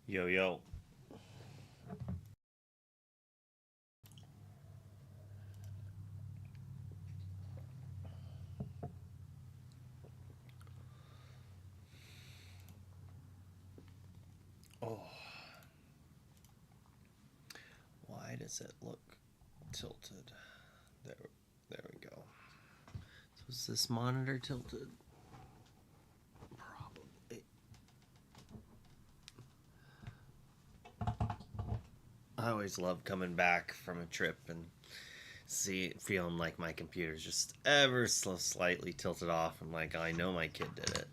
Yo, yo. Oh, why does it look tilted? There, there we go. So is this monitor tilted? Probably. I always love coming back from a trip and feeling like my computer's just ever so slightly tilted off. I'm like, I know my kid did it.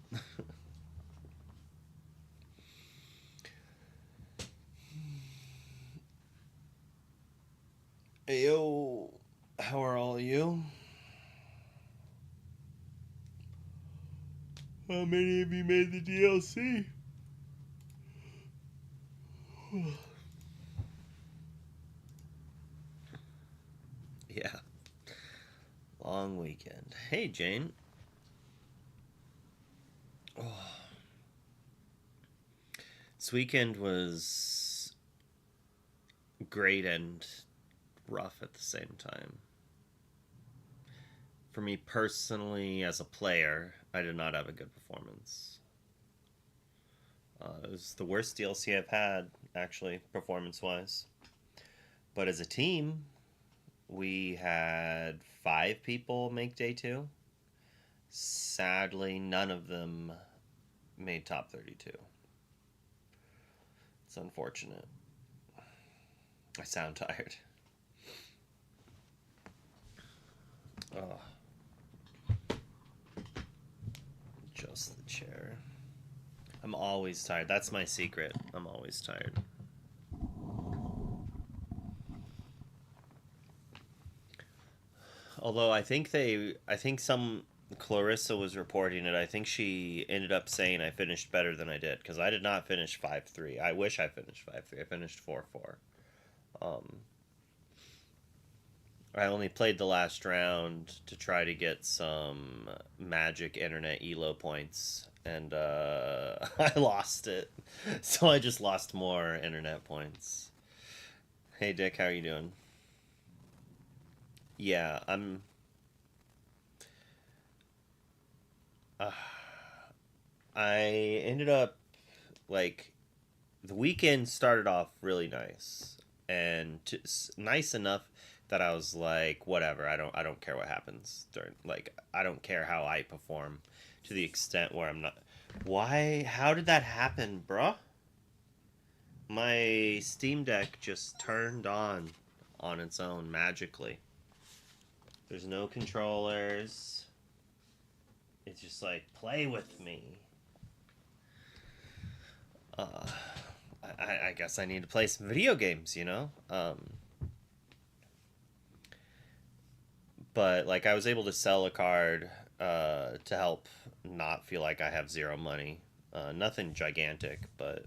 Hey, yo, how are all of you? How many of you made the DLC? Yeah, long weekend. Hey, Jane. Oh, this weekend was great and rough at the same time. For me personally, as a player, I did not have a good performance. It was the worst DLC I've had, actually, performance wise. But as a team, we had 5 people make day two. Sadly, none of them made top 32. It's unfortunate. I sound tired. Oh, just the chair. I'm always tired. That's my secret. I'm always tired. Although I think some Clarissa was reporting it. I think she ended up saying I finished better than I did because I did not finish 5-3. I wish I finished 5-3. I finished 4-4. Um, I only played the last round to try to get some magic internet elo points, and I lost it. So I just lost more internet points. Hey Dick, how are you doing? Yeah, Uh, I ended up like the weekend started off really nice and nice enough that I was like, whatever. I don't care what happens during. Like, I don't care how I perform to the extent where I'm not. Why? How did that happen, bruh? My Steam Deck just turned on its own magically. There's no controllers. It's just like play with me. Uh, I guess I need to play some video games, you know. But like I was able to sell a card to help not feel like I have zero money. Nothing gigantic, but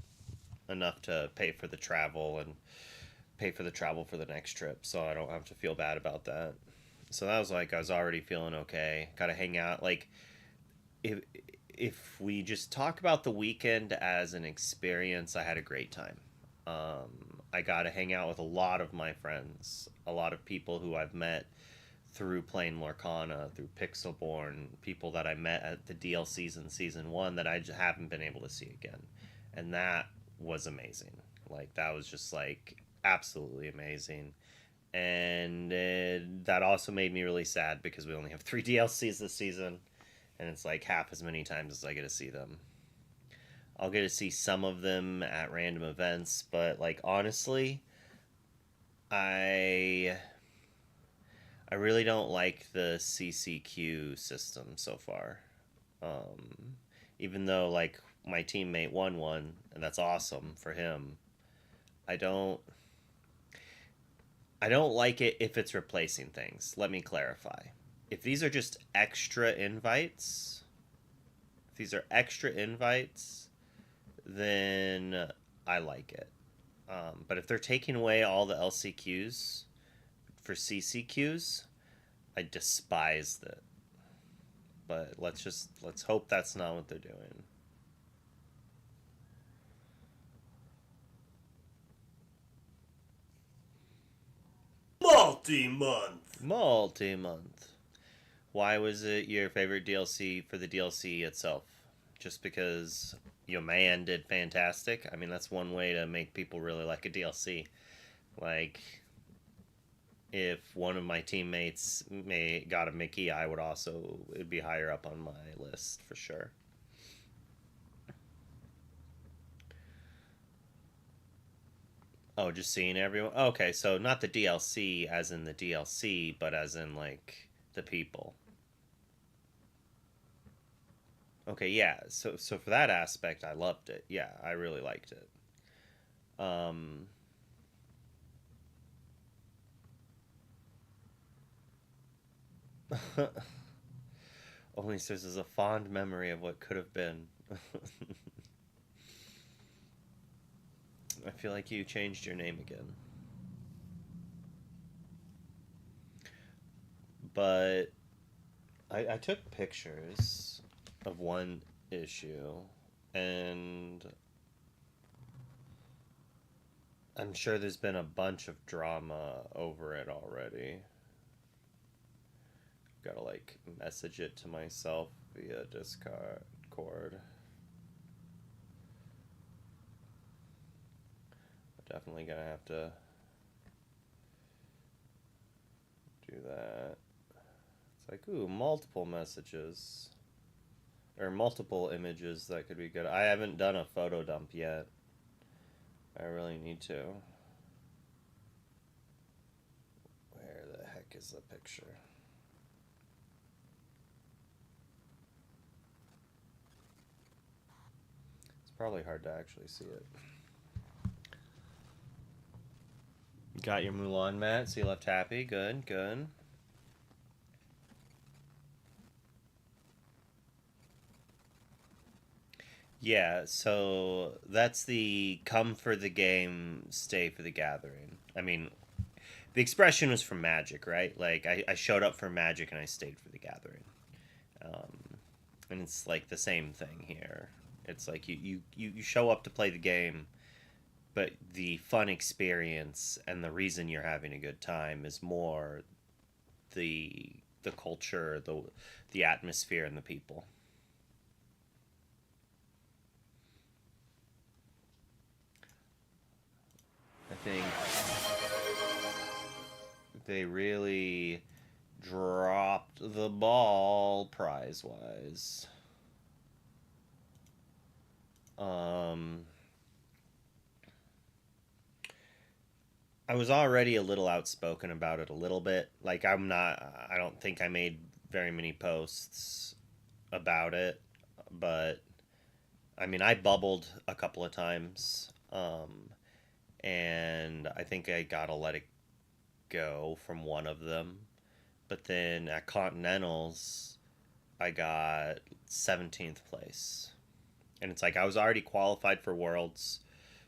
enough to pay for the travel and pay for the travel for the next trip, so I don't have to feel bad about that. So that was like I was already feeling okay. Got to hang out. Like if we just talk about the weekend as an experience, I had a great time. I got to hang out with a lot of my friends, a lot of people who I've met through playing Lorcana, through Pixelborn, people that I met at the DLCs in season one that I just haven't been able to see again, and that was amazing. Like that was just like absolutely amazing, and that also made me really sad because we only have 3 DLCs this season, and it's like half as many times as I get to see them. I'll get to see some of them at random events, but like honestly, I I really don't like the CCQ system so far. Um, Even though like my teammate won one, and that's awesome for him. I don't I don't like it if it's replacing things. Let me clarify. If these are just extra invites, if these are extra invites, then I like it. But if they're taking away all the LCQs for CCQs, I despise it. But let's hope that's not what they're doing. Multi-month. Multi-month. Why was it your favorite DLC for the DLC itself? Just because your man did fantastic? I mean, that's one way to make people really like a DLC. Like, if one of my teammates got a Mickey, I would also, it'd be higher up on my list for sure. Oh, just seeing everyone. Okay, so not the DLC as in the DLC, but as in like the people. Okay, yeah. So for that aspect, I loved it. Yeah, I really liked it. Um, only says as a fond memory of what could have been. I feel like you changed your name again. But I took pictures of one issue, and I'm sure there's been a bunch of drama over it already. Gotta like message it to myself via Discord. Definitely gonna have to do that. It's like, ooh, multiple messages. Or multiple images that could be good. I haven't done a photo dump yet. I really need to. Where the heck is the picture? It's probably hard to actually see it. You got your Mulan mat, so you left happy. Good, good. Yeah, so that's the come for the game, stay for the gathering. I mean, the expression was from Magic, right? Like, I showed up for Magic and I stayed for the gathering. Um, and it's like the same thing here. It's like you show up to play the game, but the fun experience and the reason you're having a good time is more the culture, the atmosphere, and the people. I think they really dropped the ball prize wise. Um, I was already a little outspoken about it a little bit. Like I don't think I made very many posts about it, but I mean, I bubbled a couple of times. And I think I got to let it go from one of them. But then at Continentals, I got 17th place. And it's like I was already qualified for Worlds.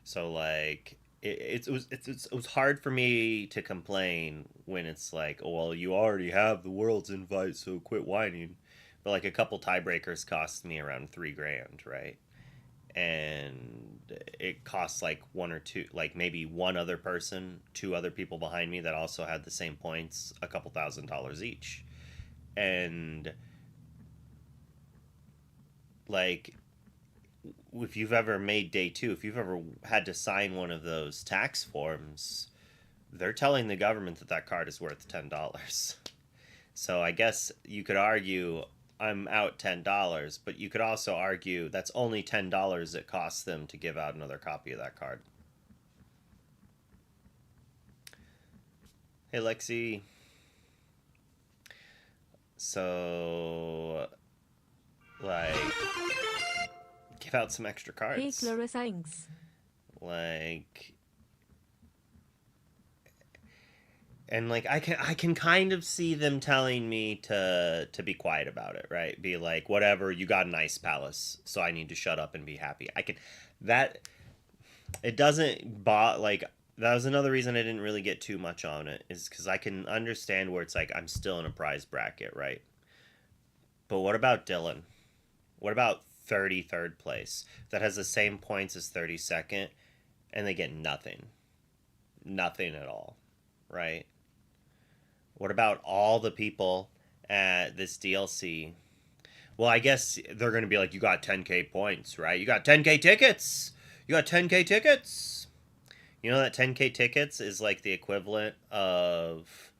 So like it was hard for me to complain when it's like, oh well, you already have the Worlds invite, so quit whining. But like a couple tiebreakers cost me around 3 grand, right? And it costs like one or two, like maybe one other person, two other people behind me that also had the same points, a couple $1,000s each. And like, if you've ever made day two, if you've ever had to sign one of those tax forms, they're telling the government that that card is worth $10. So I guess you could argue I'm out $10, but you could also argue that's only $10 it costs them to give out another copy of that card. Hey Lexi. So like give out some extra Hey, cards. Clara Science. Like and like I can kind of see them telling me to be quiet about it, right? Be like, whatever, you got an ice palace, so I need to shut up and be happy. I can that it doesn't like that was another reason I didn't really get too much on it is because I can understand where it's like I'm still in a prize bracket, right? But what about Dylan? What about 33rd place that has the same points as 32nd and they get nothing? Nothing at all, right? What about all the people at this DLC? Well, I guess they're going to be like, you got 10K points, right? You got 10K tickets. You got 10K tickets. You know that 10K tickets is like the equivalent of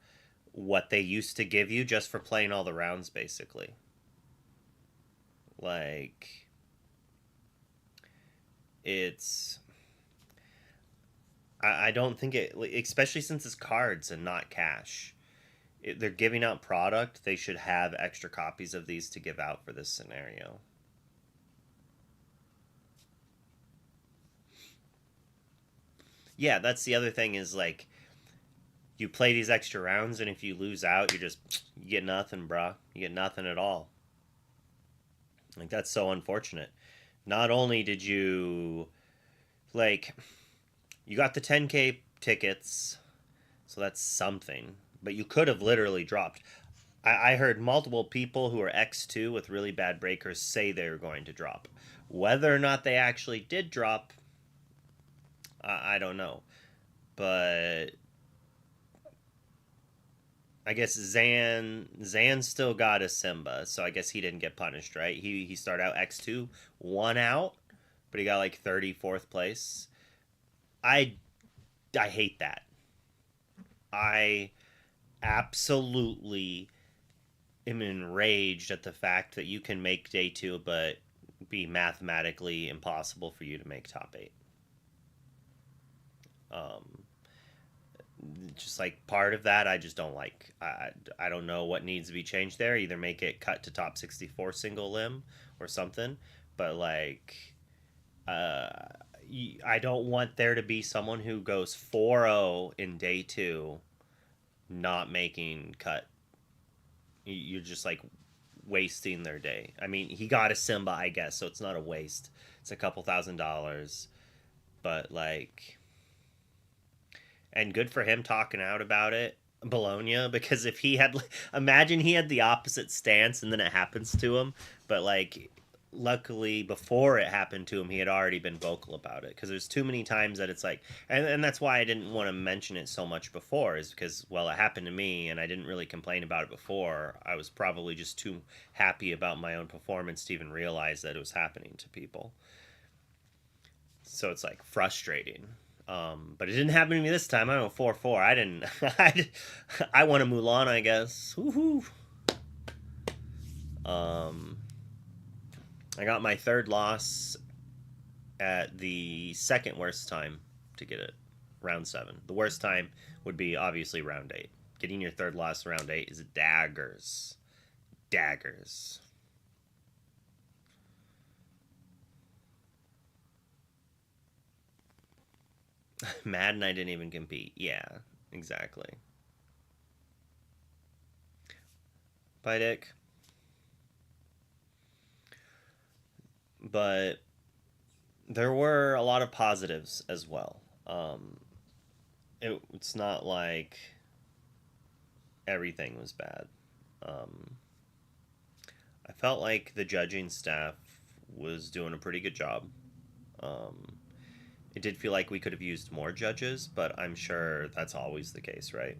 what they used to give you just for playing all the rounds, basically. Like, it's. I don't think it, especially since it's cards and not cash. They're giving out product. They should have extra copies of these to give out for this scenario. Yeah, that's the other thing is like you play these extra rounds, and if you lose out, you get nothing, bruh. You get nothing at all. Like that's so unfortunate. Not only did you like you got the 10K tickets, so that's something, but you could have literally dropped. I heard multiple people who are X2 with really bad breakers say they were going to drop. Whether or not they actually did drop, I don't know. But I guess Zan still got a Simba, so I guess he didn't get punished, right? He started out X2, one out, but he got like 34th place. I I hate that. I absolutely am enraged at the fact that you can make day 2 but be mathematically impossible for you to make top 8. Um just like part of that I just don't like. I don't know what needs to be changed there. Either make it cut to top 64 single limb or something, but like uh I don't want there to be someone who goes 4-0 in day 2 not making cut. You're just like wasting their day. I mean, he got a Simba, I guess, so it's not a waste. It's a couple $1,000s, but like and good for him talking out about it, Bologna, because if he had, imagine he had the opposite stance and then it happens to him, but like, luckily before it happened to him, he had already been vocal about it because there's too many times that it's like, and that's why I didn't want to mention it so much before, is because, well, it happened to me and I didn't really complain about it before. I was probably just too happy about my own performance to even realize that it was happening to people. So it's like frustrating. But it didn't happen to me this time. I don't know, 4-4. I didn't. I won a Mulan, I guess. Woohoo! Um, I got my third loss at the second worst time to get it, round 7. The worst time would be obviously round 8. Getting your third loss round 8 is daggers. Daggers. Madden, I didn't even compete. Yeah, exactly. Bye, Dick. But there were a lot of positives as well. It's not like everything was bad. Um, I felt like the judging staff was doing a pretty good job. Um, it did feel like we could have used more judges, but I'm sure that's always the case, right?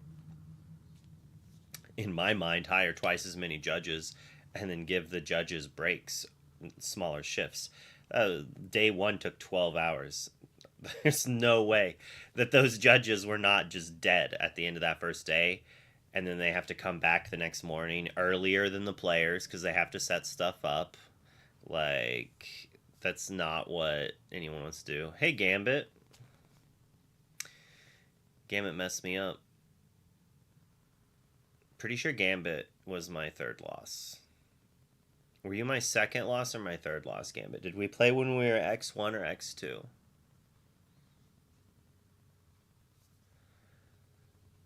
In my mind, hire twice as many judges and then give the judges breaks, smaller shifts. Day 1 took 12 hours. There's no way that those judges were not just dead at the end of that first day, and then they have to come back the next morning earlier than the players because they have to set stuff up. Like, that's not what anyone wants to do. Hey, Gambit. Gambit messed me up. Pretty sure Gambit was my third loss. Were you my second loss or my third loss, Gambit? Did we play when we were X1 or X2?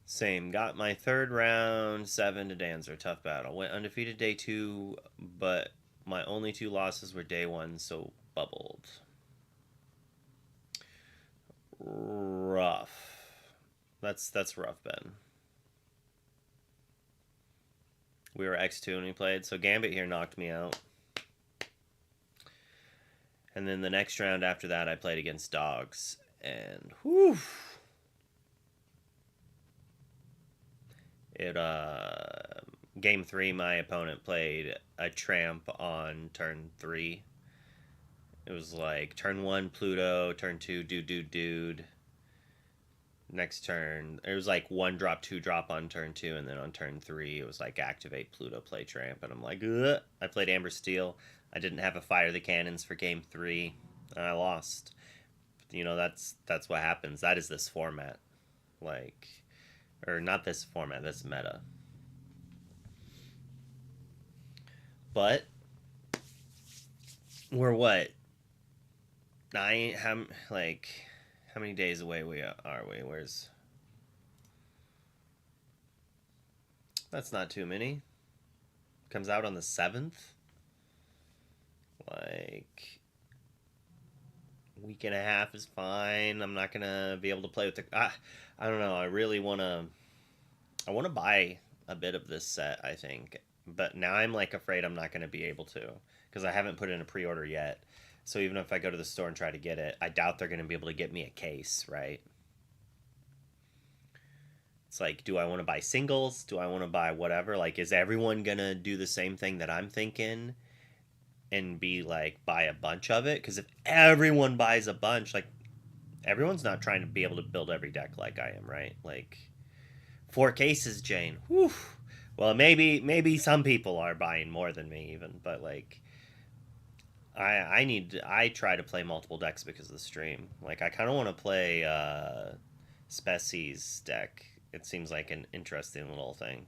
Same. Got my third round, 7 to Danzer. Tough battle. Went undefeated day 2, but my only 2 losses were day 1, so bubbled. Rough. That's rough, Ben. We were X2 when we played, so Gambit here knocked me out. And then the next round after that, I played against Dogs, and whew, It game 3 my opponent played a tramp on turn 3. It was like turn 1 Pluto, turn 2 dude. Next turn it was like 1 drop 2 drop on turn 2, and then on turn 3 it was like activate Pluto, play tramp, and I'm like, ugh. I played Amber Steel. I didn't have a fire the cannons for game 3 and I lost. You know, that's what happens. That is this format. Like, or not this format, this meta. But we're what, nine, how many days away are we? Where's, that's not too many. Comes out on the 7th. Like, week and a half is fine. I'm not gonna be able to play with the. I don't know. I really wanna. I want to buy a bit of this set, I think, but now I'm like afraid I'm not gonna be able to because I haven't put in a pre-order yet. So even if I go to the store and try to get it, I doubt they're gonna be able to get me a case, right? It's like, do I want to buy singles? Do I want to buy whatever? Like, is everyone gonna do the same thing that I'm thinking? And be like, buy a bunch of it? Because if everyone buys a bunch, like, everyone's not trying to be able to build every deck like I am, right? Like, 4 cases, Jane. Whew. Well, maybe some people are buying more than me even, but like, I try to play multiple decks because of the stream. Like, I kind of want to play Specie's deck. It seems like an interesting little thing.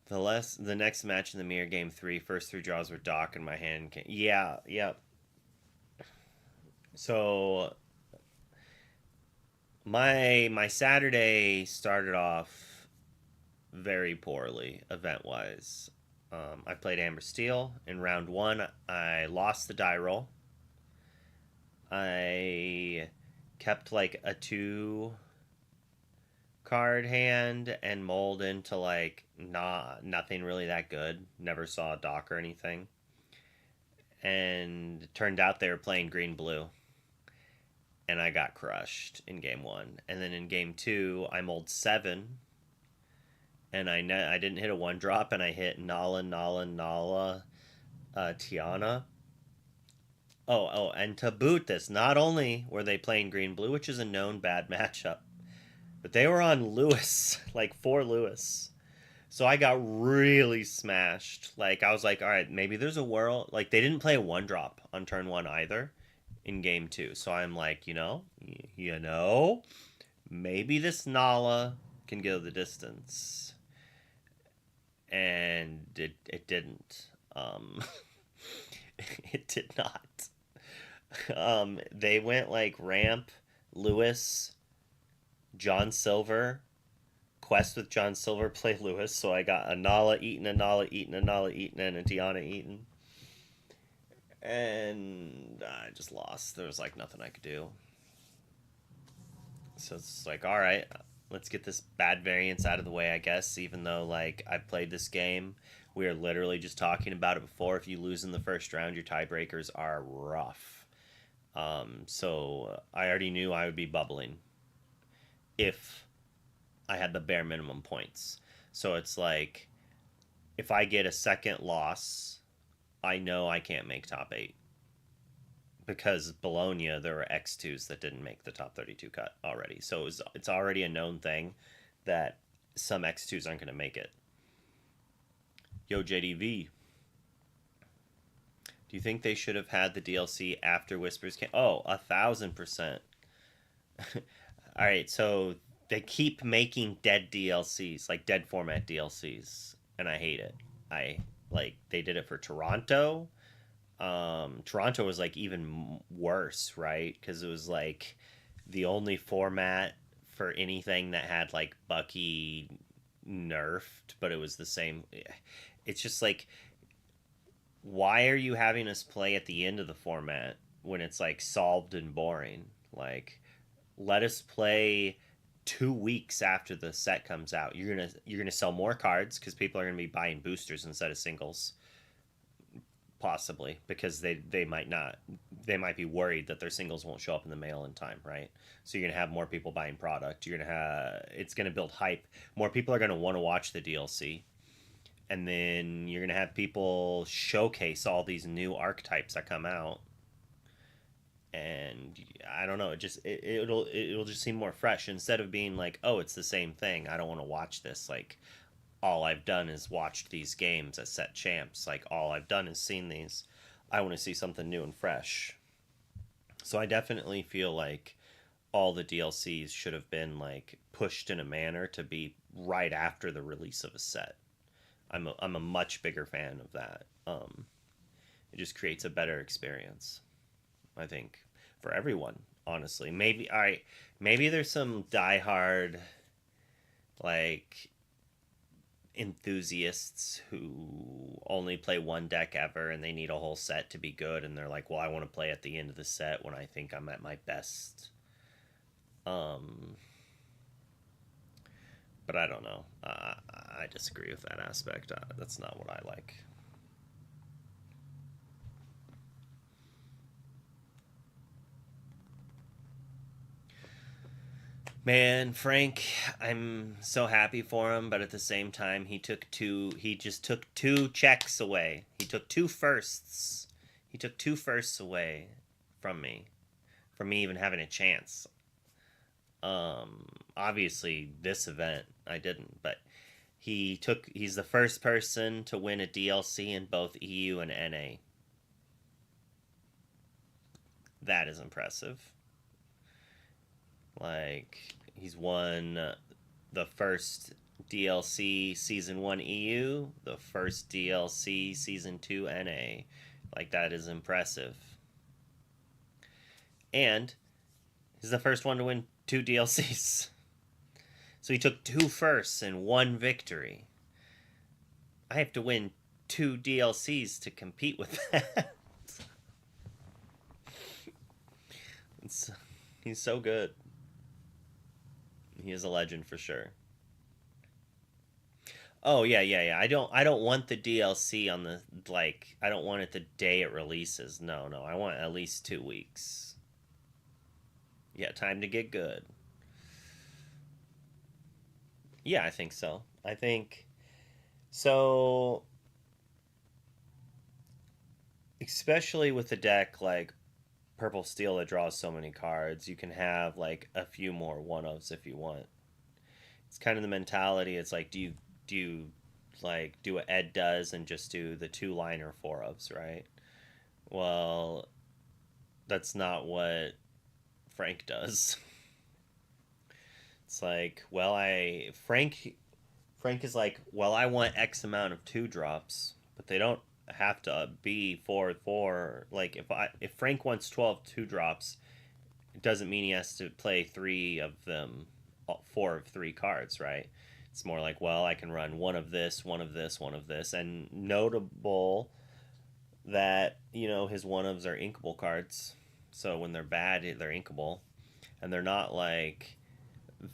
The next match in the mirror, game 3, first 3 draws were Doc and my hand came. Yeah. So my Saturday started off very poorly event wise. I played Amber Steel in round 1. I lost the die roll. I kept like a 2 card hand and mold into like nothing really that good. Never saw a dock or anything. And it turned out they were playing green blue. And I got crushed in game 1. And then in game 2, I mold 7. And I didn't hit a 1 drop, and I hit Nala, Tiana. And to boot this, not only were they playing green blue, which is a known bad matchup, but they were on Lewis, like 4 Lewis. So I got really smashed. Like, I was like, all right, maybe there's a world. Like, they didn't play a 1 drop on turn 1 either in game 2. So I'm like, maybe this Nala can go the distance. And it didn't. It did not. They went like ramp, Lewis, John Silver, quest with John Silver, play Lewis. So I got a Nala Eaton, a Nala Eaton, a Nala Eaton, and a Tiana Eaton. And I just lost. There was like nothing I could do. So it's like, all right, let's get this bad variance out of the way, I guess, even though like I've played this game. We are literally just talking about it before. If you lose in the first round, your tiebreakers are rough. So I already knew I would be bubbling if I had the bare minimum points. So it's like, if I get a second loss, I know I can't make top 8. Because Bologna, there were X2s that didn't make the top 32 cut already. So it's already a known thing that some X2s aren't going to make it. Yo, JDV. Do you think they should have had the DLC after Whispers came? Oh, 1,000%. All right, so they keep making dead DLCs, like dead format DLCs, and I hate it. They did it for Toronto. Toronto was like even worse, right? Because it was like the only format for anything that had like Bucky nerfed, but it was the same. It's just like, why are you having us play at the end of the format when it's like solved and boring? Like, let us play 2 weeks after the set comes out. You're gonna sell more cards because people are gonna be buying boosters instead of singles. Possibly, because they might not they might be worried that their singles won't show up in the mail in time, right? So you're gonna have more people buying product. You're gonna have it's gonna build hype. More people are gonna want to watch the DLC, and then you're gonna have people showcase all these new archetypes that come out. And I don't know, it'll just seem more fresh instead of being like, oh, it's the same thing. I don't want to watch this. Like, all I've done is watched these games as set champs. Like, all I've done is seen these. I want to see something new and fresh. So I definitely feel like all the DLCs should have been like pushed in a manner to be right after the release of a set. I'm a much bigger fan of that. It just creates a better experience, I think, for everyone. Honestly, maybe there's some diehard like enthusiasts who only play one deck ever and they need a whole set to be good, and they're like, well, I want to play at the end of the set when I think I'm at my best. um but I don't know. I disagree with that aspect. That's not what I like. Man, Frank, I'm so happy for him, but at the same time, he just took two checks away. He took two firsts. He took two firsts away from me, from me even having a chance. Obviously this event I didn't, but he's the first person to win a DLC in both EU and NA. That is impressive. Like, he's won the first DLC Season 1 EU, the first DLC Season 2 NA. Like, that is impressive. And he's the first one to win two DLCs. So he took two firsts and one victory. I have to win two DLCs to compete with that. He's so good. He is a legend for sure. Oh yeah, yeah, yeah. I don't want the DLC on the like. I don't want it the day it releases. No, no. I want at least 2 weeks. Yeah, time to get good. Yeah, I think so. I think so. Especially with the deck like Purple Steel that draws so many cards, you can have like a few more one ofs if you want. It's kind of the mentality. It's like, do you like do what Ed does and just do the two liner four ofs, right? Well, that's not what Frank does. It's like, well, I Frank is like, well, I want X amount of two drops, but they don't have to be 4/4. Like, if Frank wants 12 two drops, it doesn't mean he has to play three of them, four of three cards, right? It's more like, well, I can run one of this, one of this, one of this, and notable that his one ofs are inkable cards. So when they're bad, they're inkable, and they're not like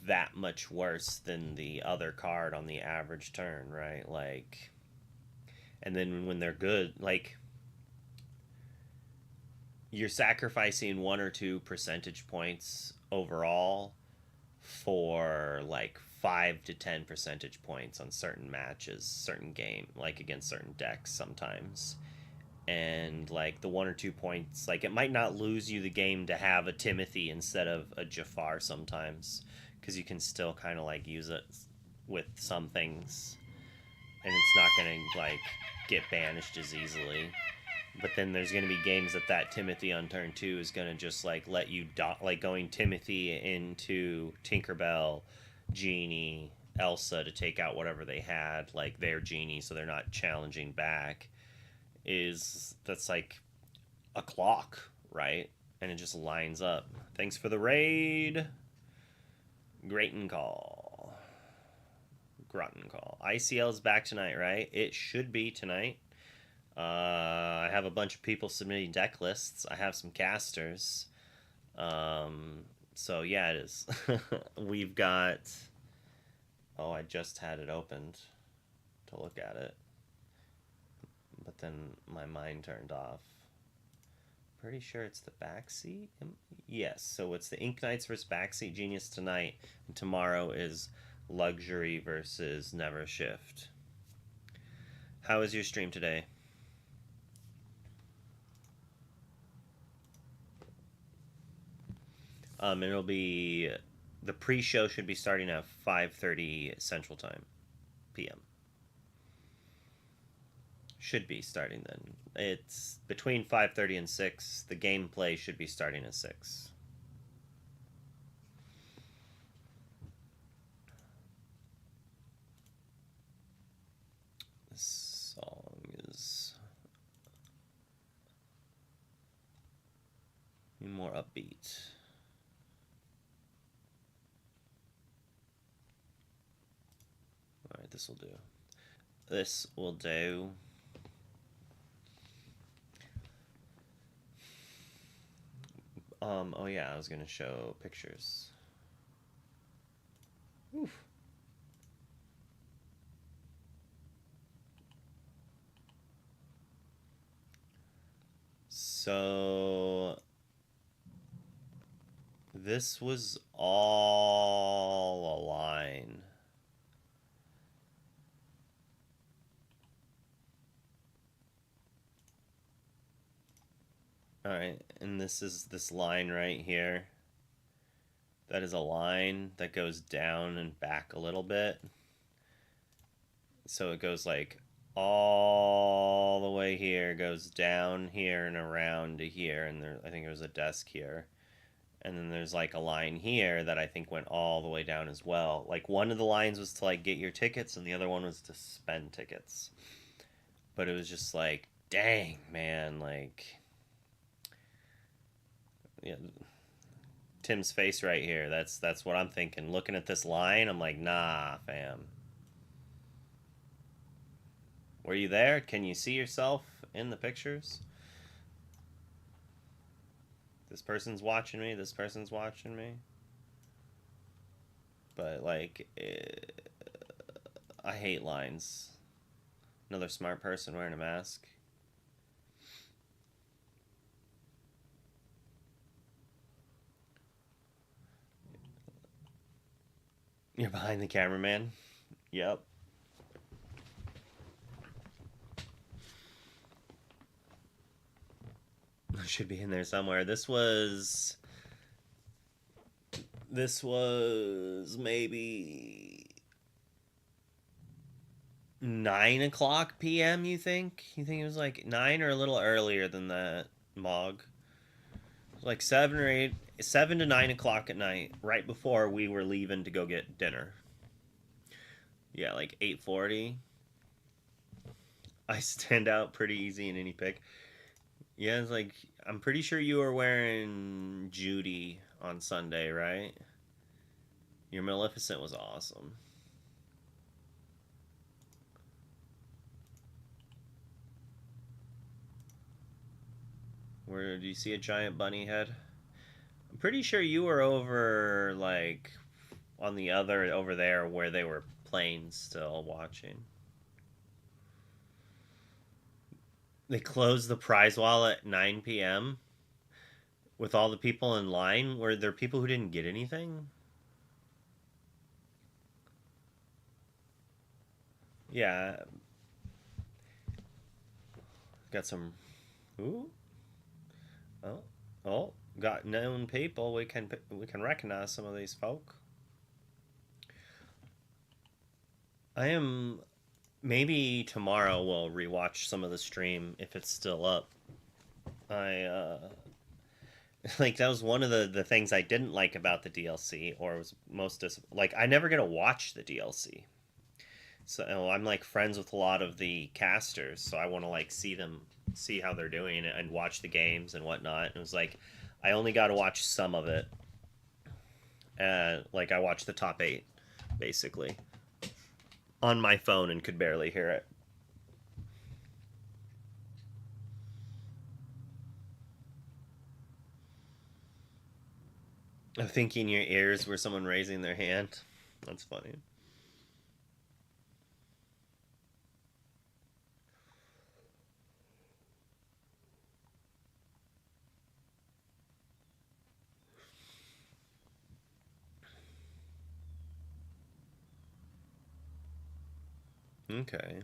that much worse than the other card on the average turn, right? Like, and then when they're good, like, you're sacrificing 1 or 2 percentage points overall for like 5 to 10 percentage points on certain matches, certain game, like against certain decks sometimes. And like the 1 or 2 points, like, it might not lose you the game to have a Timothy instead of a Jafar sometimes, because you can still kind of like use it with some things, and it's not gonna like get banished as easily. But then there's going to be games that Timothy on turn 2 is going to just like let you like going Timothy into Tinkerbell, Genie, Elsa to take out whatever they had, like their Genie, so they're not challenging back. That's like a clock, right? And it just lines up. Thanks for the raid. Grayton Call. Groton Call. ICL is back tonight, right? It should be tonight. I have a bunch of people submitting deck lists. I have some casters. So yeah, it is. We've got... Oh, I just had it opened to look at it. But then my mind turned off. pretty sure it's the backseat. Yes, so it's the Ink Knights versus Backseat Genius tonight, and tomorrow is Luxury versus Never Shift. How is your stream today? It'll be the pre-show should be starting at 5:30 Central Time, p.m. Should be starting then. It's between 5:30 and 6. The gameplay should be starting at 6. This song is more upbeat. Alright, this will do. This will do. Oh yeah, I was gonna show pictures. Oof. So this was all a line. Alright, and this is this line right here. That is a line that goes down and back a little bit. So it goes like all the way here, goes down here and around to here, and there, I think there was a desk here. And then there's like a line here that I think went all the way down as well. Like one of the lines was to like get your tickets and the other one was to spend tickets. But it was just like, dang, man, like yeah, Tim's face right here. That's what I'm thinking. Looking at this line, I'm like, nah, fam. Were you there? Can you see yourself in the pictures? This person's watching me. This person's watching me. But like, I hate lines. Another smart person wearing a mask. You're behind the cameraman. Yep. Should be in there somewhere. This was maybe 9 o'clock p.m. You think it was like 9 or a little earlier than that, Mog? Like 7 to 9 o'clock at night, right before we were leaving to go get dinner. Yeah, like 8:40. I stand out pretty easy in any pick. Yeah, it's like I'm pretty sure you were wearing Judy on Sunday, right? Your Maleficent was awesome. Where do you see a giant bunny head? I'm pretty sure you were over like on the other over there where they were playing still watching. They closed the prize wall at 9 p.m. with all the people in line. Were there people who didn't get anything? Yeah. Got some. Ooh. Oh. Oh. Got known people. We can recognize some of these folk. I am. Maybe tomorrow we'll rewatch some of the stream if it's still up. I like that was one of the things I didn't like about the DLC, or was most like I never get to watch the DLC. So I'm like friends with a lot of the casters, so I want to like see how they're doing and watch the games and whatnot. And it was like I only got to watch some of it. Like I watched the top 8, basically, on my phone and could barely hear it. I'm thinking your ears were someone raising their hand. That's funny. Okay.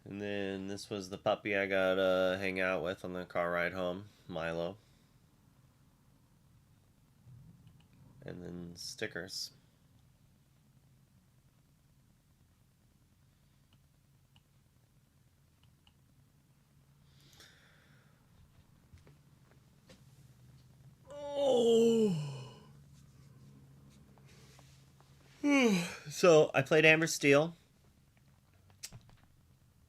And then this was the puppy I got to hang out with on the car ride home, Milo. And then stickers. Oh. So I played Amber Steel.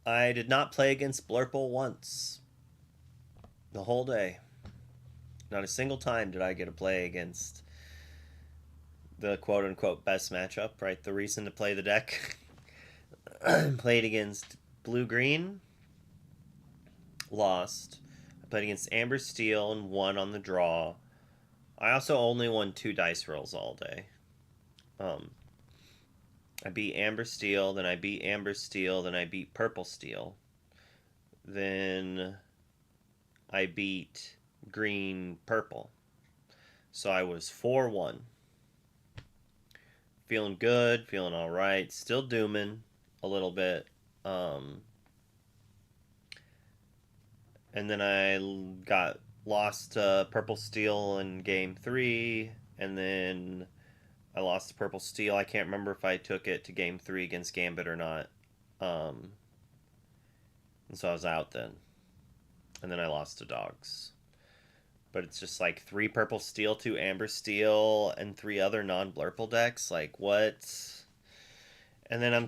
I did not play against Blurple once. The whole day. Not a single time did I get to play against the quote unquote best matchup, right? The reason to play the deck. Played against Blue Green, lost. I played against Amber Steel and won on the draw. I also only won 2 dice rolls all day. I beat Amber Steel, then I beat Amber Steel, then I beat Purple Steel. Then I beat Green Purple. So I was 4-1. Feeling good, feeling alright. Still dooming a little bit. And then I got lost to Purple Steel in game 3. And then I lost to Purple Steel. I can't remember if I took it to game 3 against Gambit or not. And so I was out then. And then I lost to Dogs. But it's just like 3 Purple Steel, 2 Amber Steel, and 3 other non-Blurple decks. Like, what? And then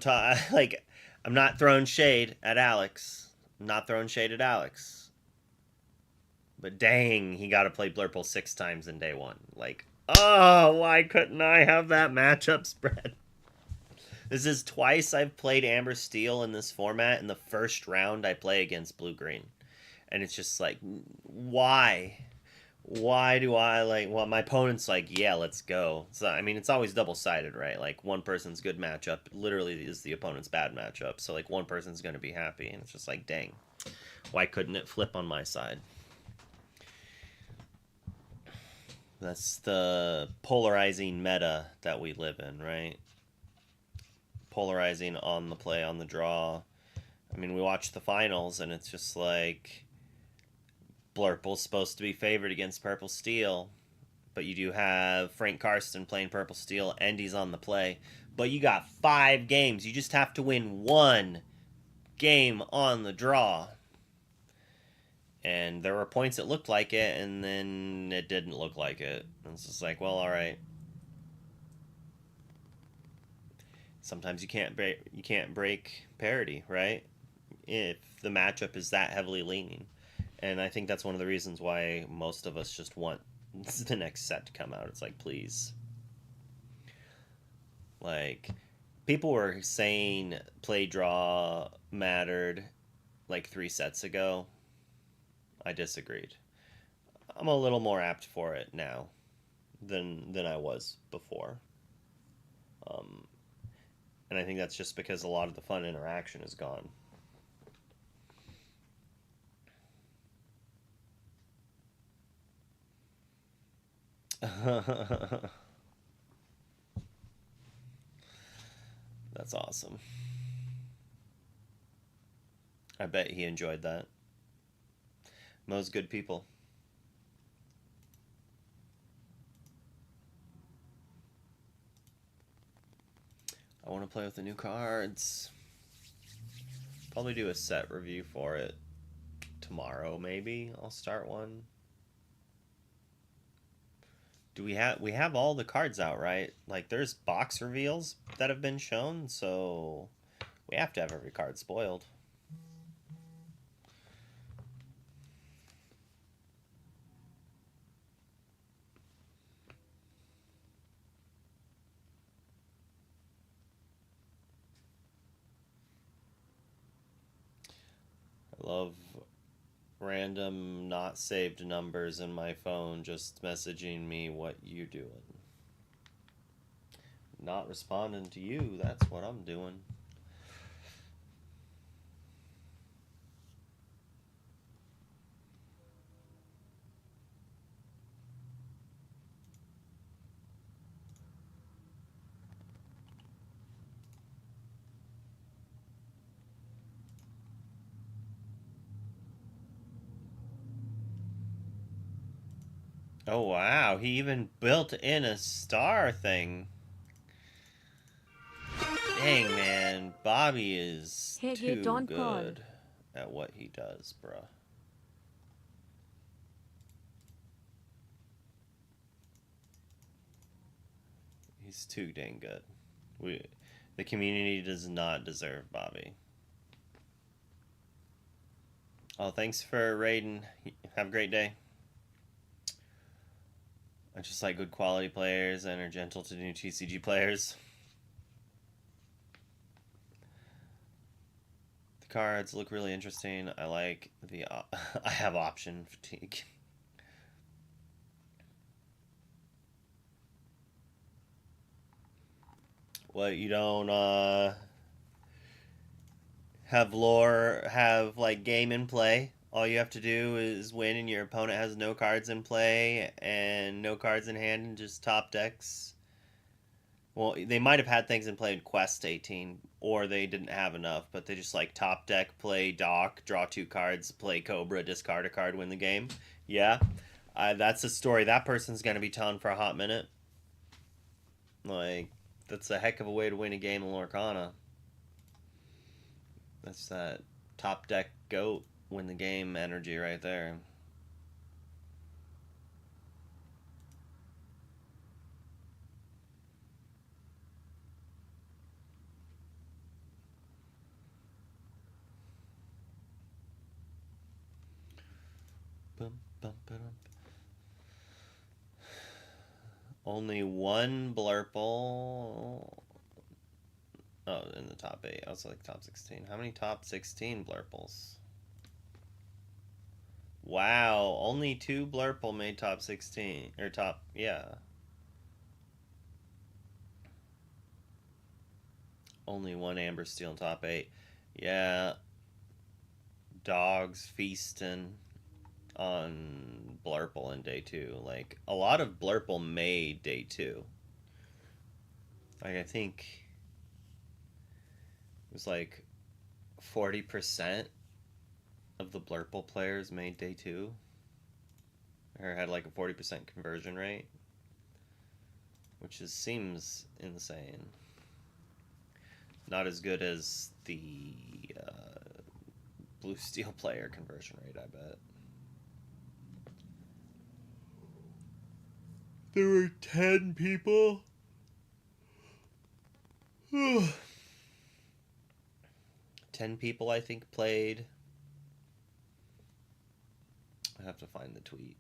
like, I'm not throwing shade at Alex. I'm not throwing shade at Alex. But dang, he got to play Blurple 6 times in day 1. Like, oh, why couldn't I have that matchup spread? This is twice I've played Amber Steel in this format. In the first round, I play against Blue Green. And it's just like, why? Why do I like? Well, my opponent's like, yeah, let's go. So I mean, it's always double sided, right? Like one person's good matchup literally is the opponent's bad matchup. So like one person's gonna be happy, and it's just like, dang, why couldn't it flip on my side? That's the polarizing meta that we live in, right? Polarizing on the play, on the draw. I mean, we watch the finals, and it's just like Blurple's supposed to be favored against Purple Steel, but you do have Frank Karsten playing Purple Steel, and he's on the play. But you got 5 games. You just have to win 1 game on the draw. And there were points it looked like it, and then it didn't look like it. And it's just like, well, all right. Sometimes you can't break parity, right? If the matchup is that heavily leaning. And I think that's one of the reasons why most of us just want the next set to come out. It's like, please. Like, people were saying play draw mattered like 3 sets ago. I disagreed. I'm a little more apt for it now than I was before. And I think that's just because a lot of the fun interaction is gone. That's awesome. I bet he enjoyed that. Mo's good people. I want to play with the new cards. Probably do a set review for it tomorrow, maybe. I'll start one. Do we have all the cards out, right? Like there's box reveals that have been shown, so we have to have every card spoiled. I love random not saved numbers in my phone just messaging me what you doing. Not responding to you, that's what I'm doing. Oh wow, he even built in a star thing. Dang man, Bobby is Hey, gate too on call. good at what he does, bruh. He's too dang good. The community does not deserve Bobby. Oh, thanks for raiding. Have a great day. I just like good quality players and are gentle to new TCG players. The cards look really interesting. I like the. I have option fatigue. What, you don't have like game in play? All you have to do is win, and your opponent has no cards in play and no cards in hand, and just top decks. Well, they might have had things in play in Quest 18, or they didn't have enough, but they just like top deck, play Doc, draw 2 cards, play Cobra, discard a card, win the game. Yeah, that's a story that person's gonna be telling for a hot minute. Like, that's a heck of a way to win a game in Lorcana. That's that top deck goat win the game energy right there. Bum, bum, ba-dum. Only one Blurple. Oh, in the top 8. I was like top 16. How many top 16 Blurples? Wow, only 2 Blurple made top 16. Or top, yeah. Only one Amber Steel in top 8. Yeah, dogs feasting on Blurple in day 2. Like, a lot of Blurple made day 2. Like, I think it was like 40% of the Blurple players made day 2. Or had like a 40% conversion rate, which seems insane. Not as good as the blue steel player conversion rate, I bet. There were 10 people. 10 people, I think, played. I have to find the tweet.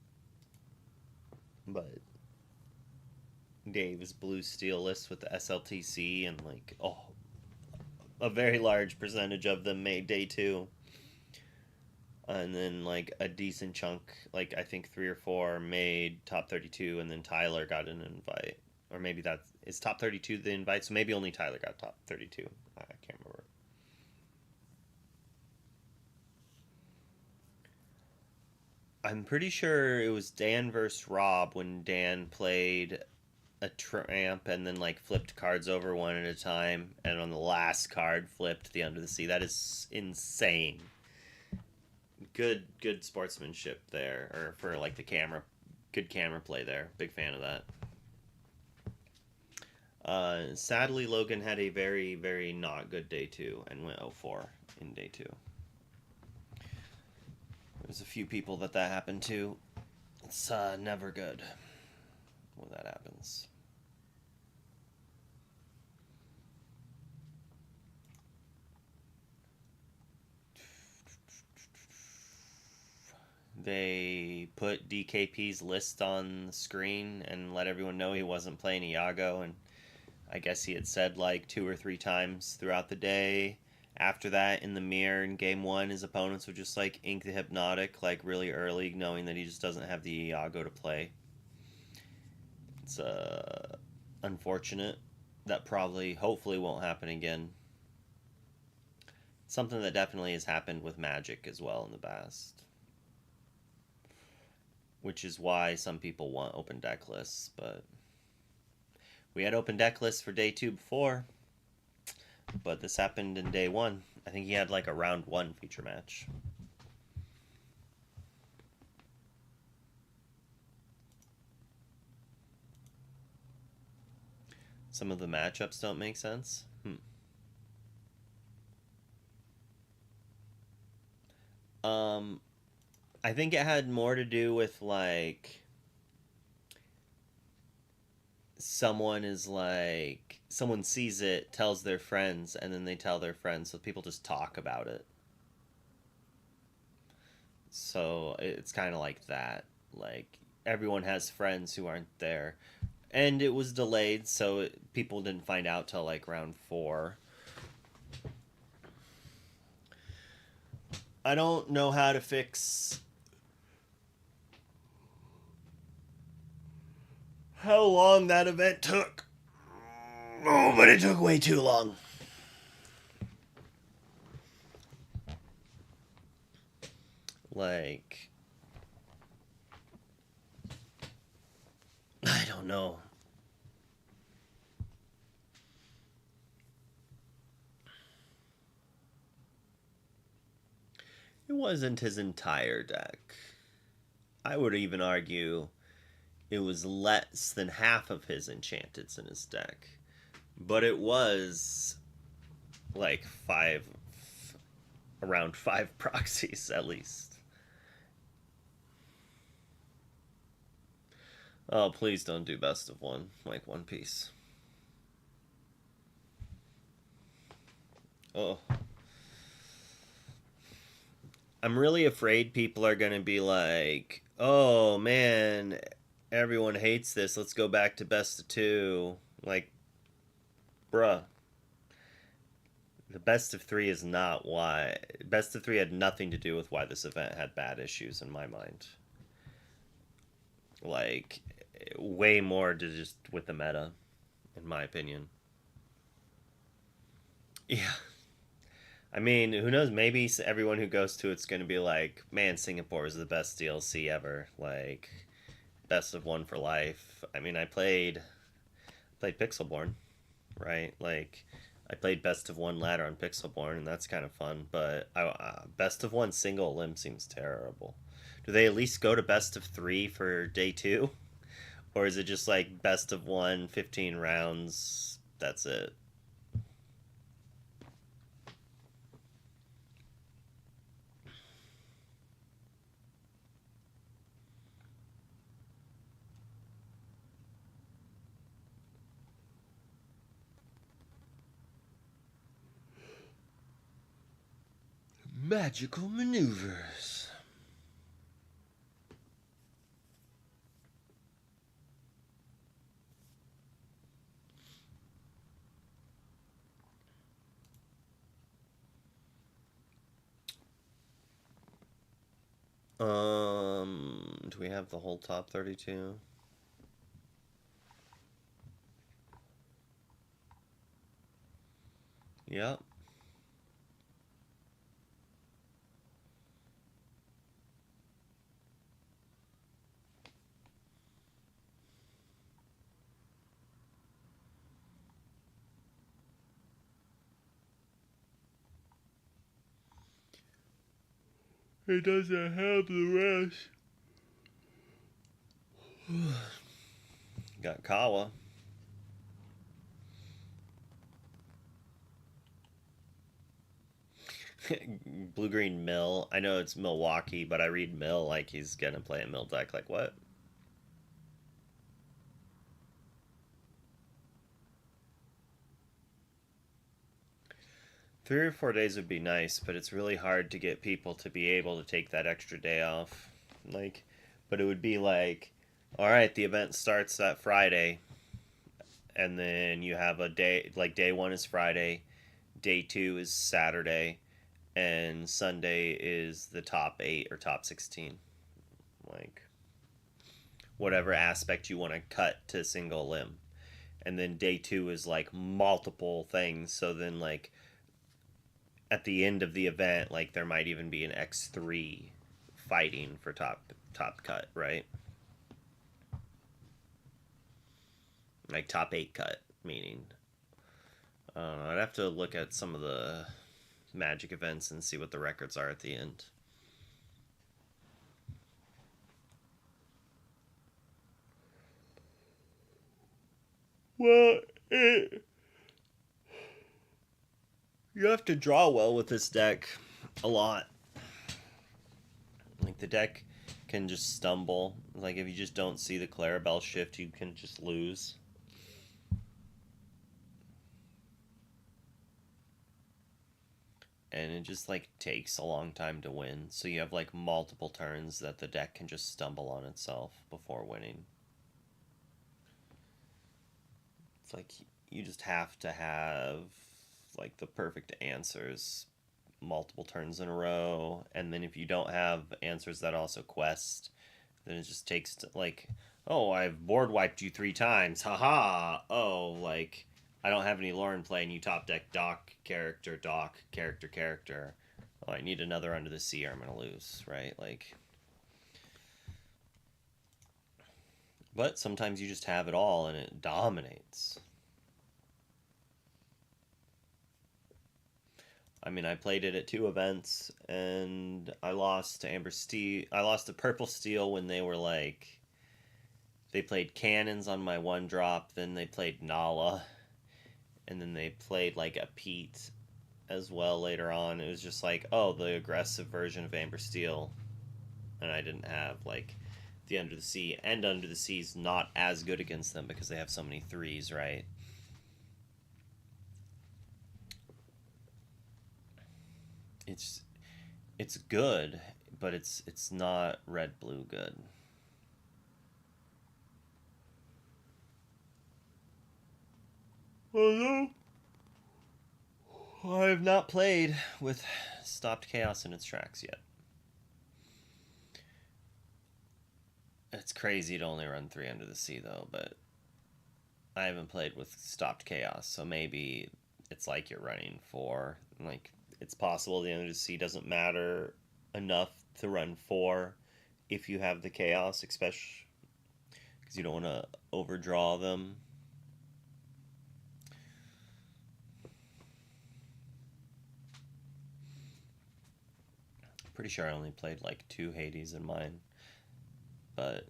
But Dave's blue steel list with the SLTC, and like, oh, a very large percentage of them made day 2. And then like a decent chunk, like I think 3 or 4 made top 32, and then Tyler got an invite, or maybe that is top 32 the invite, so maybe only Tyler got top 32. I can't remember. I'm pretty sure it was Dan versus Rob when Dan played a tramp and then like flipped cards over one at a time, and on the last card flipped the Under the Sea. That is insane. Good sportsmanship there, or for like the camera, good camera play there. Big fan of that. Sadly, Logan had a very not good day 2 and went 0-4 in day 2. There's a few people that happened to. It's never good when that happens. They put DKP's list on the screen and let everyone know he wasn't playing Iago, and I guess he had said like 2 or 3 times throughout the day. After that, in the mirror in game 1, his opponents would just like ink the Hypnotic like really early, knowing that he just doesn't have the Iago to play. It's unfortunate. That probably, hopefully, won't happen again. Something that definitely has happened with Magic as well in the past, which is why some people want open deck lists. But we had open deck lists for day 2 before, but this happened in day 1. I think he had like a round 1 feature match. Some of the matchups don't make sense. Um, I think it had more to do with like someone sees it, tells their friends, and then they tell their friends, so people just talk about it. So it's kind of like that. Like everyone has friends who aren't there, and it was delayed, so people didn't find out till like round 4. I don't know how to fix how long that event took. Oh, but it took way too long. Like, I don't know. It wasn't his entire deck. I would even argue it was less than half of his enchanteds in his deck. But it was like around 5 proxies at least. Oh, please don't do best of one, like One Piece. Oh. I'm really afraid people are going to be like, oh man, everyone hates this. Let's go back to best of 2. Like, bruh. The best of 3 is not why. Best of 3 had nothing to do with why this event had bad issues in my mind. Like, way more to just with the meta, in my opinion. Yeah. I mean, who knows? Maybe everyone who goes to it's going to be like, man, Singapore is the best DLC ever. Like, best of 1 for life. I mean, I played Pixelborn, right? Like, I played best of 1 ladder on Pixelborn, and that's kind of fun. But best of 1 single limb seems terrible. Do they at least go to best of 3 for day 2? Or is it just like best of 1, 15 rounds? That's it. Magical maneuvers. Do we have the whole top 32? Yep. It doesn't have the rest. Got Kawa. Blue Green Mill. I know it's Milwaukee, but I read Mill like he's gonna play a Mill deck. Like what? 3 or 4 days would be nice, but it's really hard to get people to be able to take that extra day off. Like, but it would be like, all right, the event starts that Friday, and then you have a day like day 1 is Friday, day 2 is Saturday, and Sunday is the top 8 or top 16. Like, whatever aspect you want to cut to single limb. And then day 2 is like multiple things. So then, like, at the end of the event, like, there might even be an X3 fighting for top cut, right? Like, top 8 cut, meaning. I'd have to look at some of the Magic events and see what the records are at the end. Well, You have to draw well with this deck a lot. Like, the deck can just stumble. Like, if you just don't see the Clarabelle shift, you can just lose. And it just, like, takes a long time to win. So you have, like, multiple turns that the deck can just stumble on itself before winning. It's like, you just have to have, like, the perfect answers multiple turns in a row. And then if you don't have answers that also quest, then it just takes, like, oh, I've board wiped you 3 times. Haha. Oh, like, I don't have any lore in play, and you top deck dock, character, character. Oh, I need another Under the Sea or I'm going to lose, right? Like, but sometimes you just have it all and it dominates. I mean, I played it at 2 events and I lost to Amber Steel. I lost to Purple Steel when they were like, they played cannons on my 1-drop, then they played Nala, and then they played like a Pete as well later on. It was just like, oh, the aggressive version of Amber Steel, and I didn't have like the Under the Sea, and Under the Sea's not as good against them because they have so many 3s, right? It's good, but it's not red blue good. Although I have not played with Stopped Chaos in its tracks yet. It's crazy to only run 3 Under the Sea though, but I haven't played with Stopped Chaos, so maybe it's like you're running 4. Like, it's possible the Under the Sea doesn't matter enough to run 4 if you have the Chaos, especially because you don't want to overdraw them. Pretty sure I only played like 2 Hades in mine, but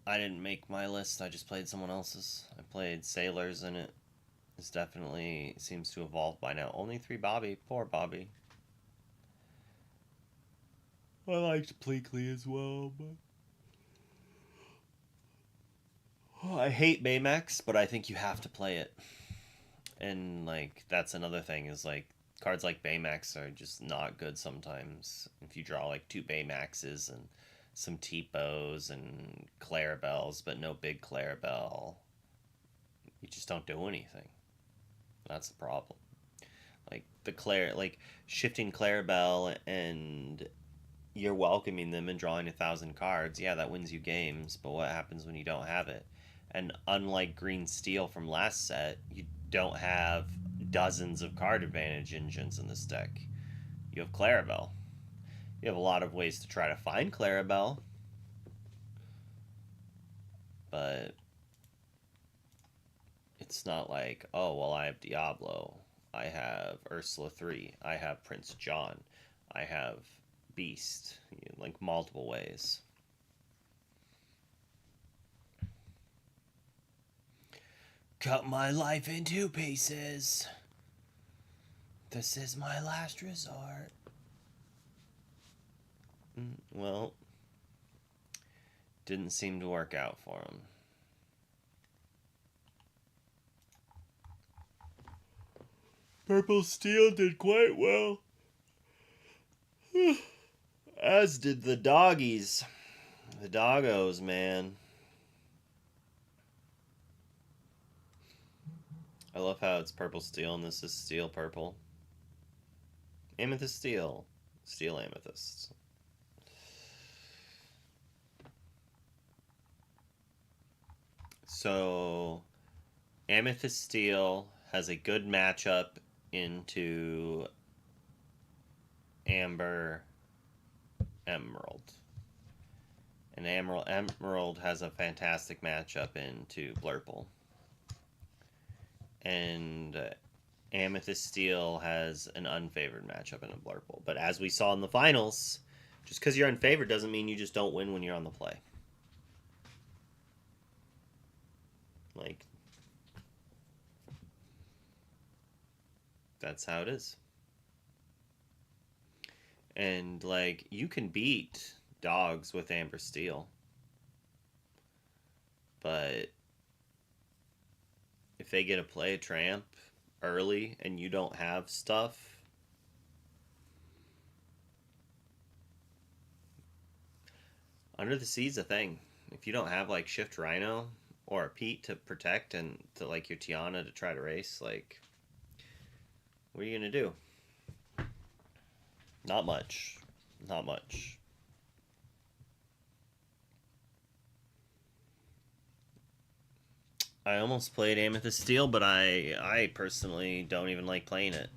I didn't make my list. I just played someone else's. I played Sailors, and it is definitely seems to evolve by now. Only 3 Bobby. Poor Bobby. I liked Pleakley as well, but I hate Baymax, but I think you have to play it. And like, that's another thing, is like, cards like Baymax are just not good sometimes. If you draw like 2 Baymaxes and some T-Bows and Clarabelles, but no big Clarabelle, you just don't do anything. That's the problem. Like, like shifting Clarabelle and you're welcoming them and drawing 1,000 cards. Yeah, that wins you games, but what happens when you don't have it? And unlike Green Steel from last set, you don't have dozens of card advantage engines in this deck. You have Clarabelle. You have a lot of ways to try to find Clarabelle, but it's not like, oh, well, I have Diablo, I have Ursula 3, I have Prince John, I have Beast, like multiple ways. Cut my life into pieces. This is my last resort. Well, didn't seem to work out for him. Purple Steel did quite well. As did the doggies. The doggos, man. I love how it's Purple Steel and this is Steel Purple. Amethyst Steel. Steel Amethyst. So, Amethyst Steel has a good matchup into Amber Emerald. And Emerald has a fantastic matchup into Blurple. And Amethyst Steel has an unfavored matchup in a Blurple. But as we saw in the finals, just because you're unfavored doesn't mean you just don't win when you're on the play. Like, That's how it is. And like you can beat dogs with Amber Steel, but if they get to play a tramp early and you don't have stuff, Under the Sea's a thing. If you don't have like Shift Rhino or a Pete to protect and to like your Tiana to try to race, like what are you gonna do? Not much. Not much. I almost played Amethyst Steel, but I personally don't even like playing it.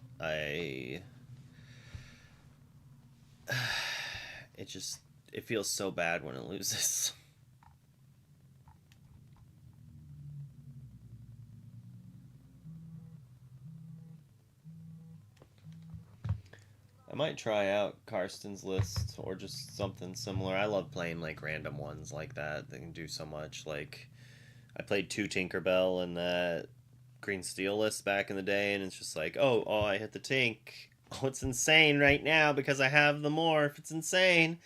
It just it feels so bad when it loses. I might try out Karsten's list or just something similar. I love playing like random ones like that. They can do so much. Like I played 2 Tinkerbell in that Green Steel list back in the day, and it's just like, oh, I hit the Tink. Oh, it's insane right now because I have the morph. It's insane.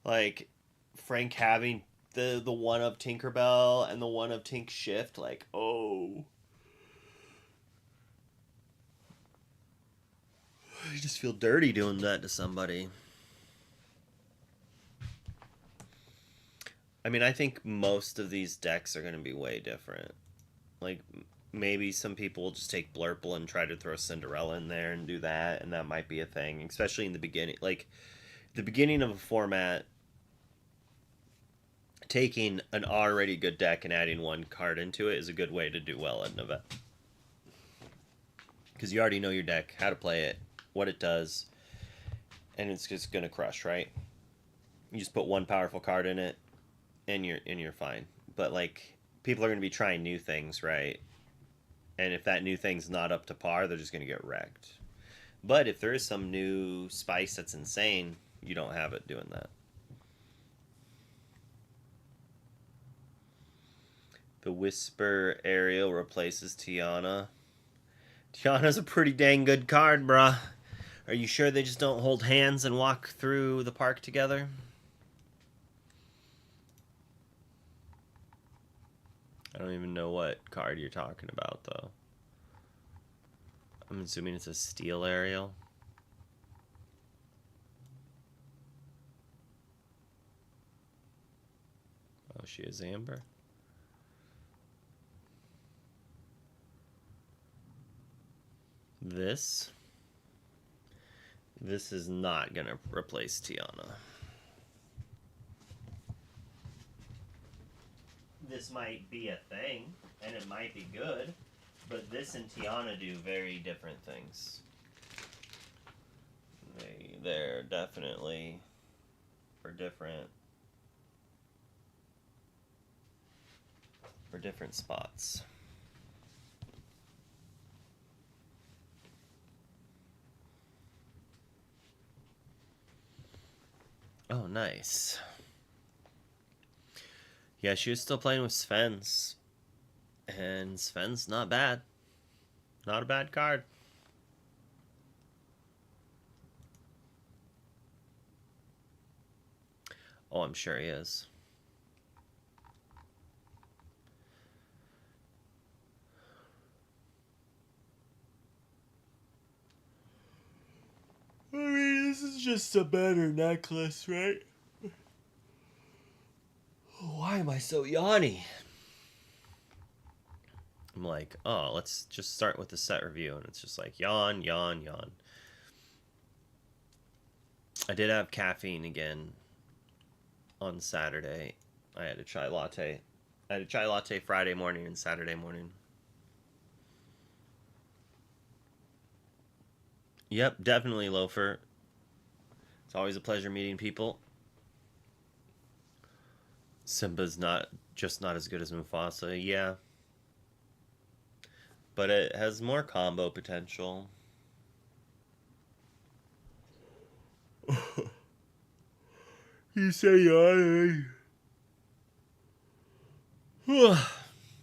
Like Frank having the one of Tinkerbell and the one of Tink Shift. Like, oh, I just feel dirty doing that to somebody. I mean, I think most of these decks are going to be way different. Like, maybe some people will just take Blurple and try to throw Cinderella in there and do that, and that might be a thing, especially in the beginning. Like, the beginning of a format, taking an already good deck and adding one card into it is a good way to do well at an event. Because you already know your deck, how to play it, what it does, and it's just going to crush, right? You just put one powerful card in it, and you're fine. But like people are going to be trying new things, right? And if that new thing's not up to par, they're just going to get wrecked. But if there is some new spice that's insane, you don't have it doing that. The Whisper Aerial replaces Tiana. Tiana's a pretty dang good card, bruh. Are you sure they just don't hold hands and walk through the park together? I don't even know what card you're talking about, though. I'm assuming it's a Steel Aerial. Oh, she is Amber. This is not going to replace Tiana. This might be a thing, and it might be good, but this and Tiana do very different things. They're definitely for different spots. Oh, nice. Yeah, she was still playing with Sven's. And Sven's not bad. Not a bad card. Oh, I'm sure he is. I mean, this is just a better necklace, right? Why am I so yawny? I'm like, oh, let's just start with the set review. And it's just like, yawn, yawn, yawn. I did have caffeine again on Saturday. I had a chai latte. I had a chai latte Friday morning and Saturday morning. Yep, definitely Loafer. It's always a pleasure meeting people. Simba's not as good as Mufasa, yeah. But it has more combo potential. You say yawning.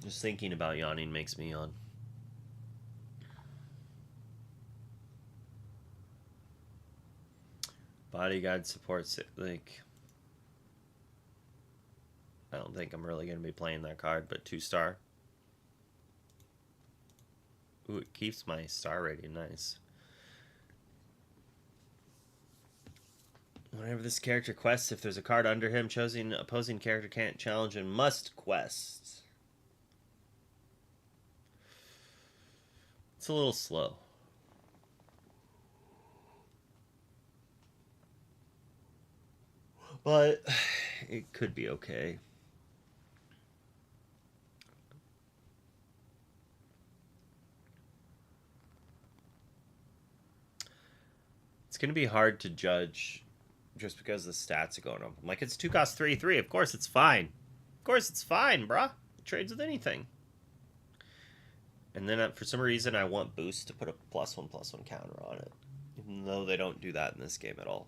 Just thinking about yawning makes me yawn. Bodyguard supports it. Like, I don't think I'm really going to be playing that card, but 2-star. Ooh, it keeps my star rating. Nice. Whenever this character quests, if there's a card under him, chosen opposing character can't challenge and must quest. It's a little slow. But it could be okay. It's going to be hard to judge just because the stats are going up. I'm like, it's 2 cost 3/3. Of course it's fine. Of course it's fine, bruh. It trades with anything. And then for some reason I want boost to put a +1/+1 counter on it. Even though they don't do that in this game at all.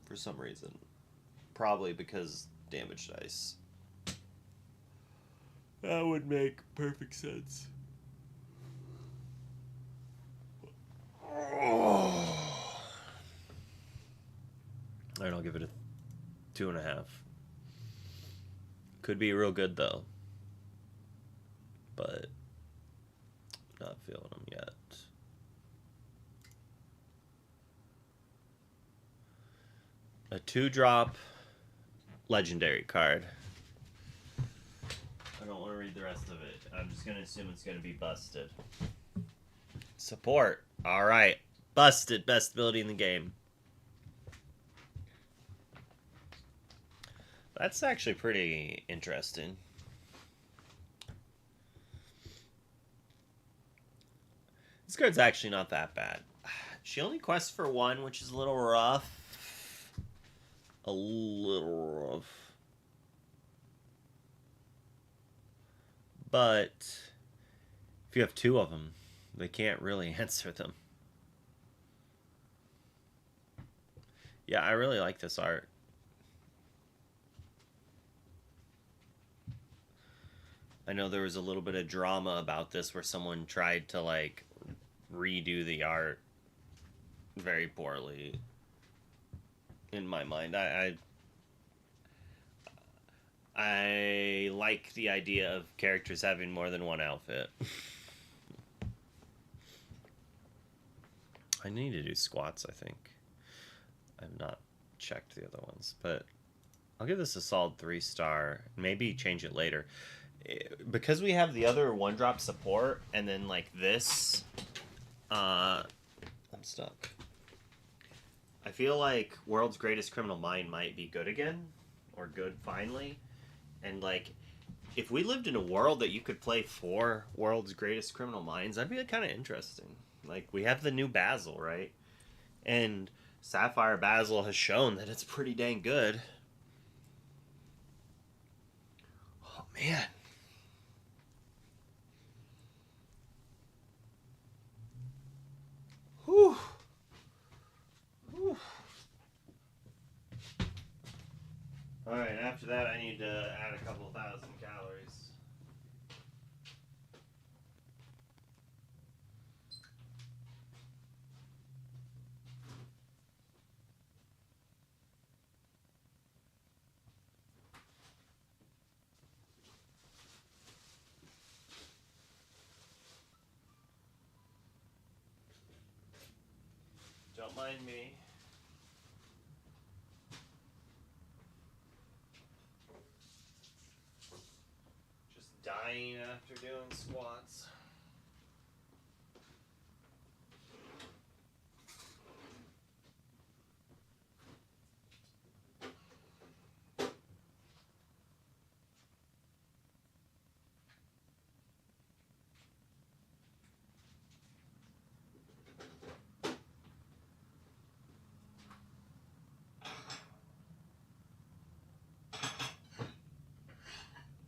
For some reason. Probably because damage dice. That would make perfect sense. Oh. Alright, I'll give it a 2.5. Could be real good though. But not feeling them yet. A 2-drop legendary card. I don't want to read the rest of it. I'm just going to assume it's going to be busted. Support. Alright. Busted. Best ability in the game. That's actually pretty interesting. This card's actually not that bad. She only quests for 1, which is a little rough. A little rough. But if you have 2 of them, they can't really answer them. Yeah, I really like this art. I know there was a little bit of drama about this where someone tried to like redo the art very poorly. In my mind, I like the idea of characters having more than one outfit. I need to do squats, I think. I've not checked the other ones, but I'll give this a solid 3-star. Maybe change it later. Because we have the other 1-drop support, and then like this, I'm stuck. I feel like World's Greatest Criminal Mind might be good again, or good finally. And like, if we lived in a world that you could play 4 World's Greatest Criminal Minds, that'd be kind of interesting. Like, we have the new Basil, right? And Sapphire Basil has shown that it's pretty dang good. Oh, man. Whew. Whew. Alright, after that I need to add a couple thousand calories. Don't mind me. Just dying after doing squats.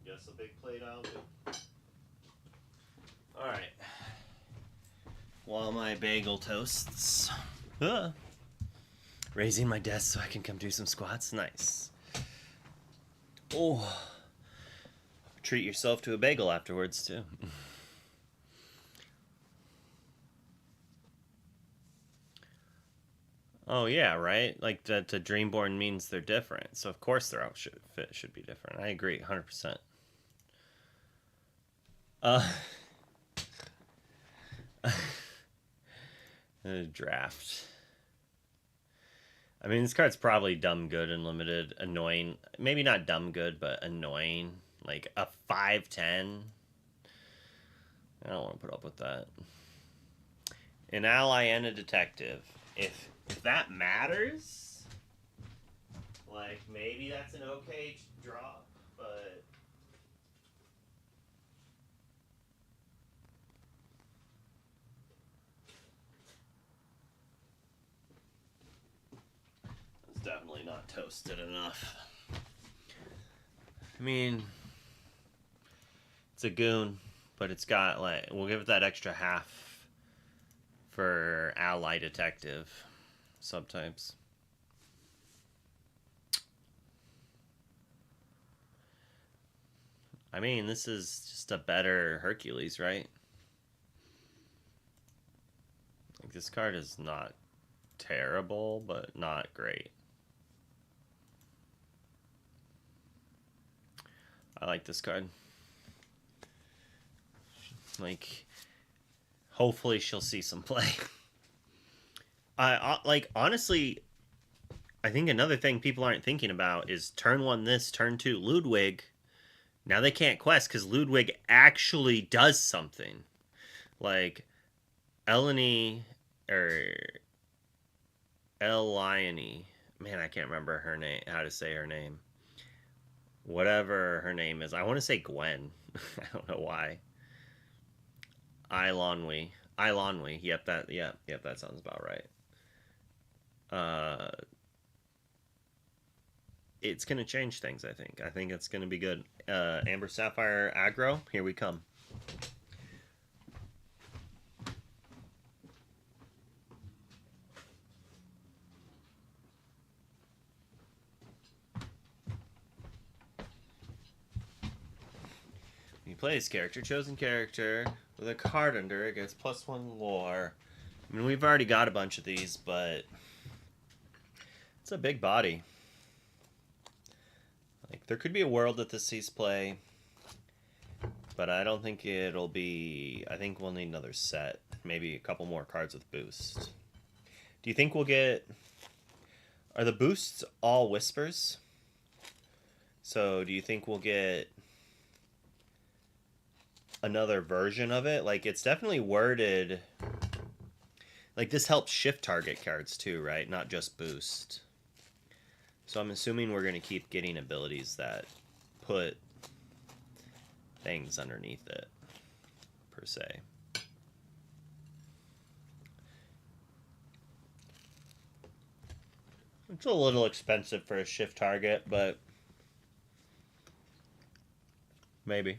Guess a big plate I'll do. Alright. While my bagel toasts. Raising my desk so I can come do some squats. Nice. Oh. Treat yourself to a bagel afterwards, too. Oh yeah, right. Like the Dreamborn means they're different, so of course their outfit should be different. I agree, 100%. Uh, draft. I mean, this card's probably dumb good and limited, annoying. Maybe not dumb good, but annoying. Like a 5/10. I don't want to put up with that. An ally and a detective. If that matters, like maybe that's an okay drop, but it's definitely not toasted enough. I mean, it's a goon, but it's got like we'll give it that extra half for ally detective subtypes. I mean, this is just a better Hercules, right? Like this card is not terrible, but not great. I like this card. Like, hopefully she'll see some play. I like honestly, I think another thing people aren't thinking about is turn one this, turn two Ludwig. Now they can't quest because Ludwig actually does something. Like Eleni or Elione. Man, I can't remember her name. How to say her name? Whatever her name is. I want to say Gwen. I don't know why. Ilonwe. Ilonwe. Yep, that sounds about right. Uh it's gonna change things, I think. I think it's gonna be good. Amber Sapphire aggro, here we come. You play this character, chosen character, with a card under it, gets +1 lore. I mean, we've already got a bunch of these, but it's a big body. Like, there could be a world that this sees play, but I don't think it'll be... I think we'll need another set. Maybe a couple more cards with boost. Do you think we'll get... Are the boosts all whispers? So, do you think we'll get another version of it? Like, it's definitely worded... Like, this helps shift target cards, too, right? Not just boost. So I'm assuming we're going to keep getting abilities that put things underneath it, per se. It's a little expensive for a shift target, but maybe.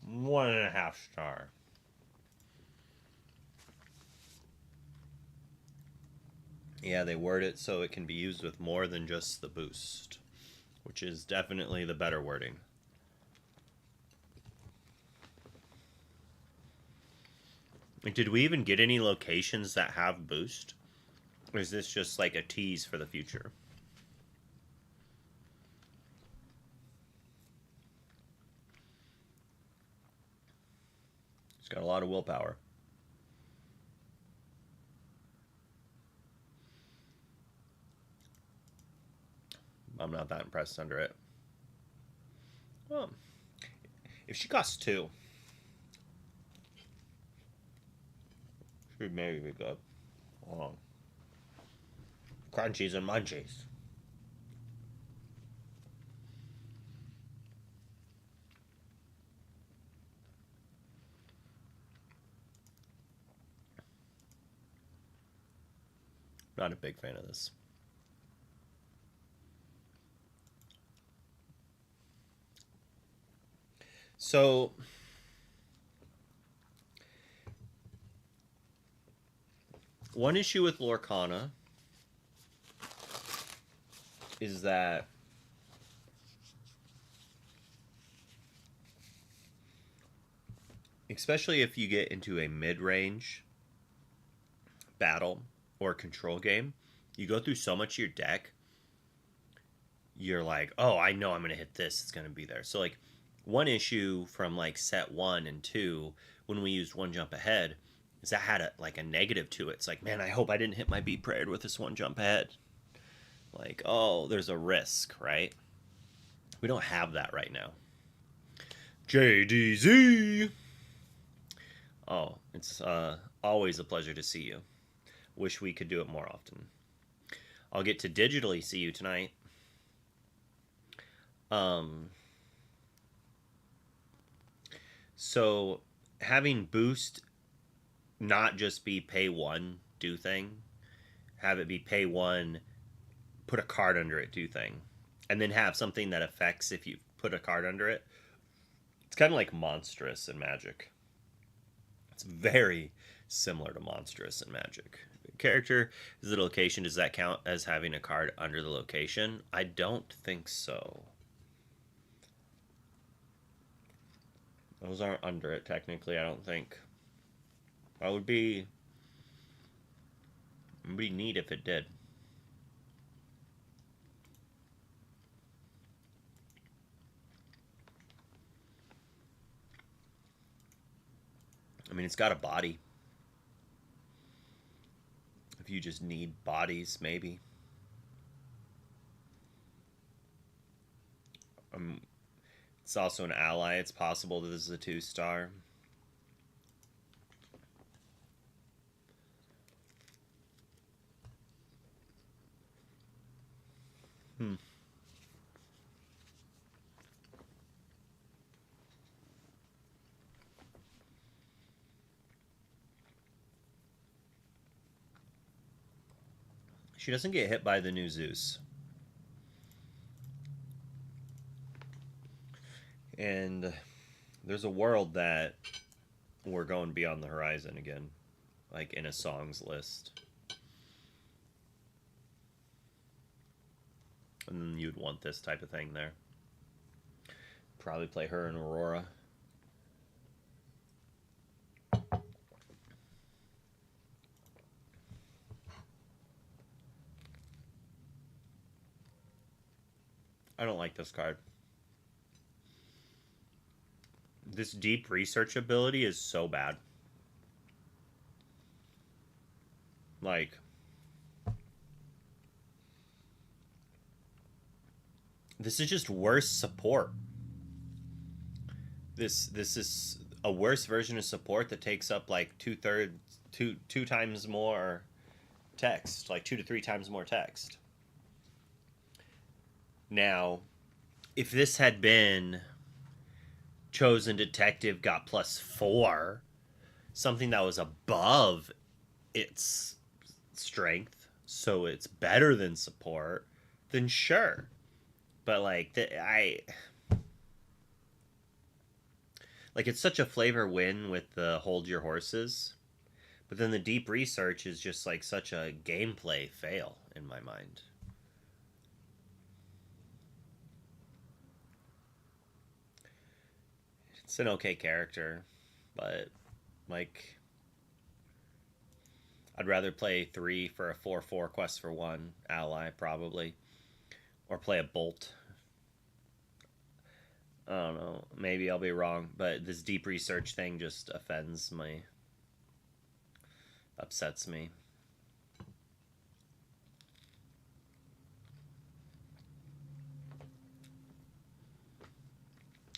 1.5 star. Yeah, they word it so it can be used with more than just the boost, which is definitely the better wording. Did we even get any locations that have boost? Or is this just like a tease for the future? It's got a lot of willpower. I'm not that impressed under it. Well, if she costs 2, she'd maybe be good. Hold on. Crunchies and munchies. Not a big fan of this. So, one issue with Lorcana is that especially if you get into a mid-range battle or control game, you go through so much of your deck, you're like, oh, I know I'm going to hit this. It's going to be there. So, like, one issue from, like, set 1 and 2, when we used one jump ahead, is that had a negative to it. It's like, man, I hope I didn't hit my beat parade with this one jump ahead. Like, oh, there's a risk, right? We don't have that right now. JDZ! Oh, it's always a pleasure to see you. Wish we could do it more often. I'll get to digitally see you tonight. So having boost not just be pay 1, do thing, have it be pay 1, put a card under it, do thing, and then have something that affects if you put a card under it. It's kind of like Monstrous in Magic. It's very similar to Monstrous in Magic. Character is the location. Does that count as having a card under the location? I don't think so. Those aren't under it, technically, I don't think. That would be neat if it did. I mean, it's got a body. If you just need bodies, maybe. It's also an ally. It's possible that this is a 2-star. She doesn't get hit by the new Zeus. And there's a world that we're going beyond the horizon again, like in a songs list. And then you'd want this type of thing there. Probably play her in Aurora. I don't like this card. This deep research ability is so bad. Like, this is just worse support. This is a worse version of support that takes up like two times more text, like 2 to 3 times more text. Now, if this had been Chosen Detective got +4, something that was above its strength, so it's better than support, then sure. But like it's such a flavor win with the hold your horses, but then the deep research is just like such a gameplay fail in my mind. It's an okay character, but like I'd rather play 3 for a 4/4 quest for 1 ally probably, or play a bolt. I don't know. Maybe I'll be wrong, but this deep research thing just upsets me.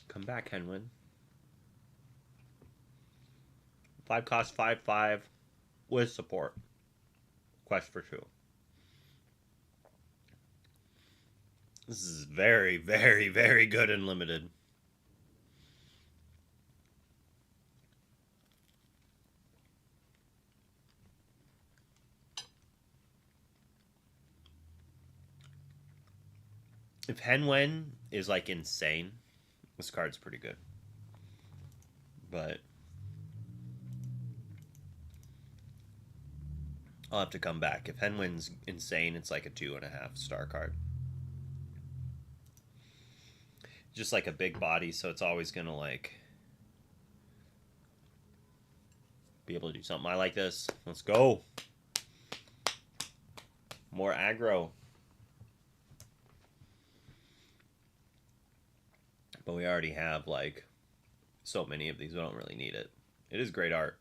Come back, Henwin. 5 cost 5/5 with support. Quest for 2. This is very, very, very good and limited. If Henwen is like insane, this card's pretty good. But I'll have to come back. If Henwen's insane, it's like a 2.5 star card. Just like a big body, so it's always gonna like be able to do something. I like this. Let's go. More aggro. But we already have, like, so many of these. We don't really need it. It is great art.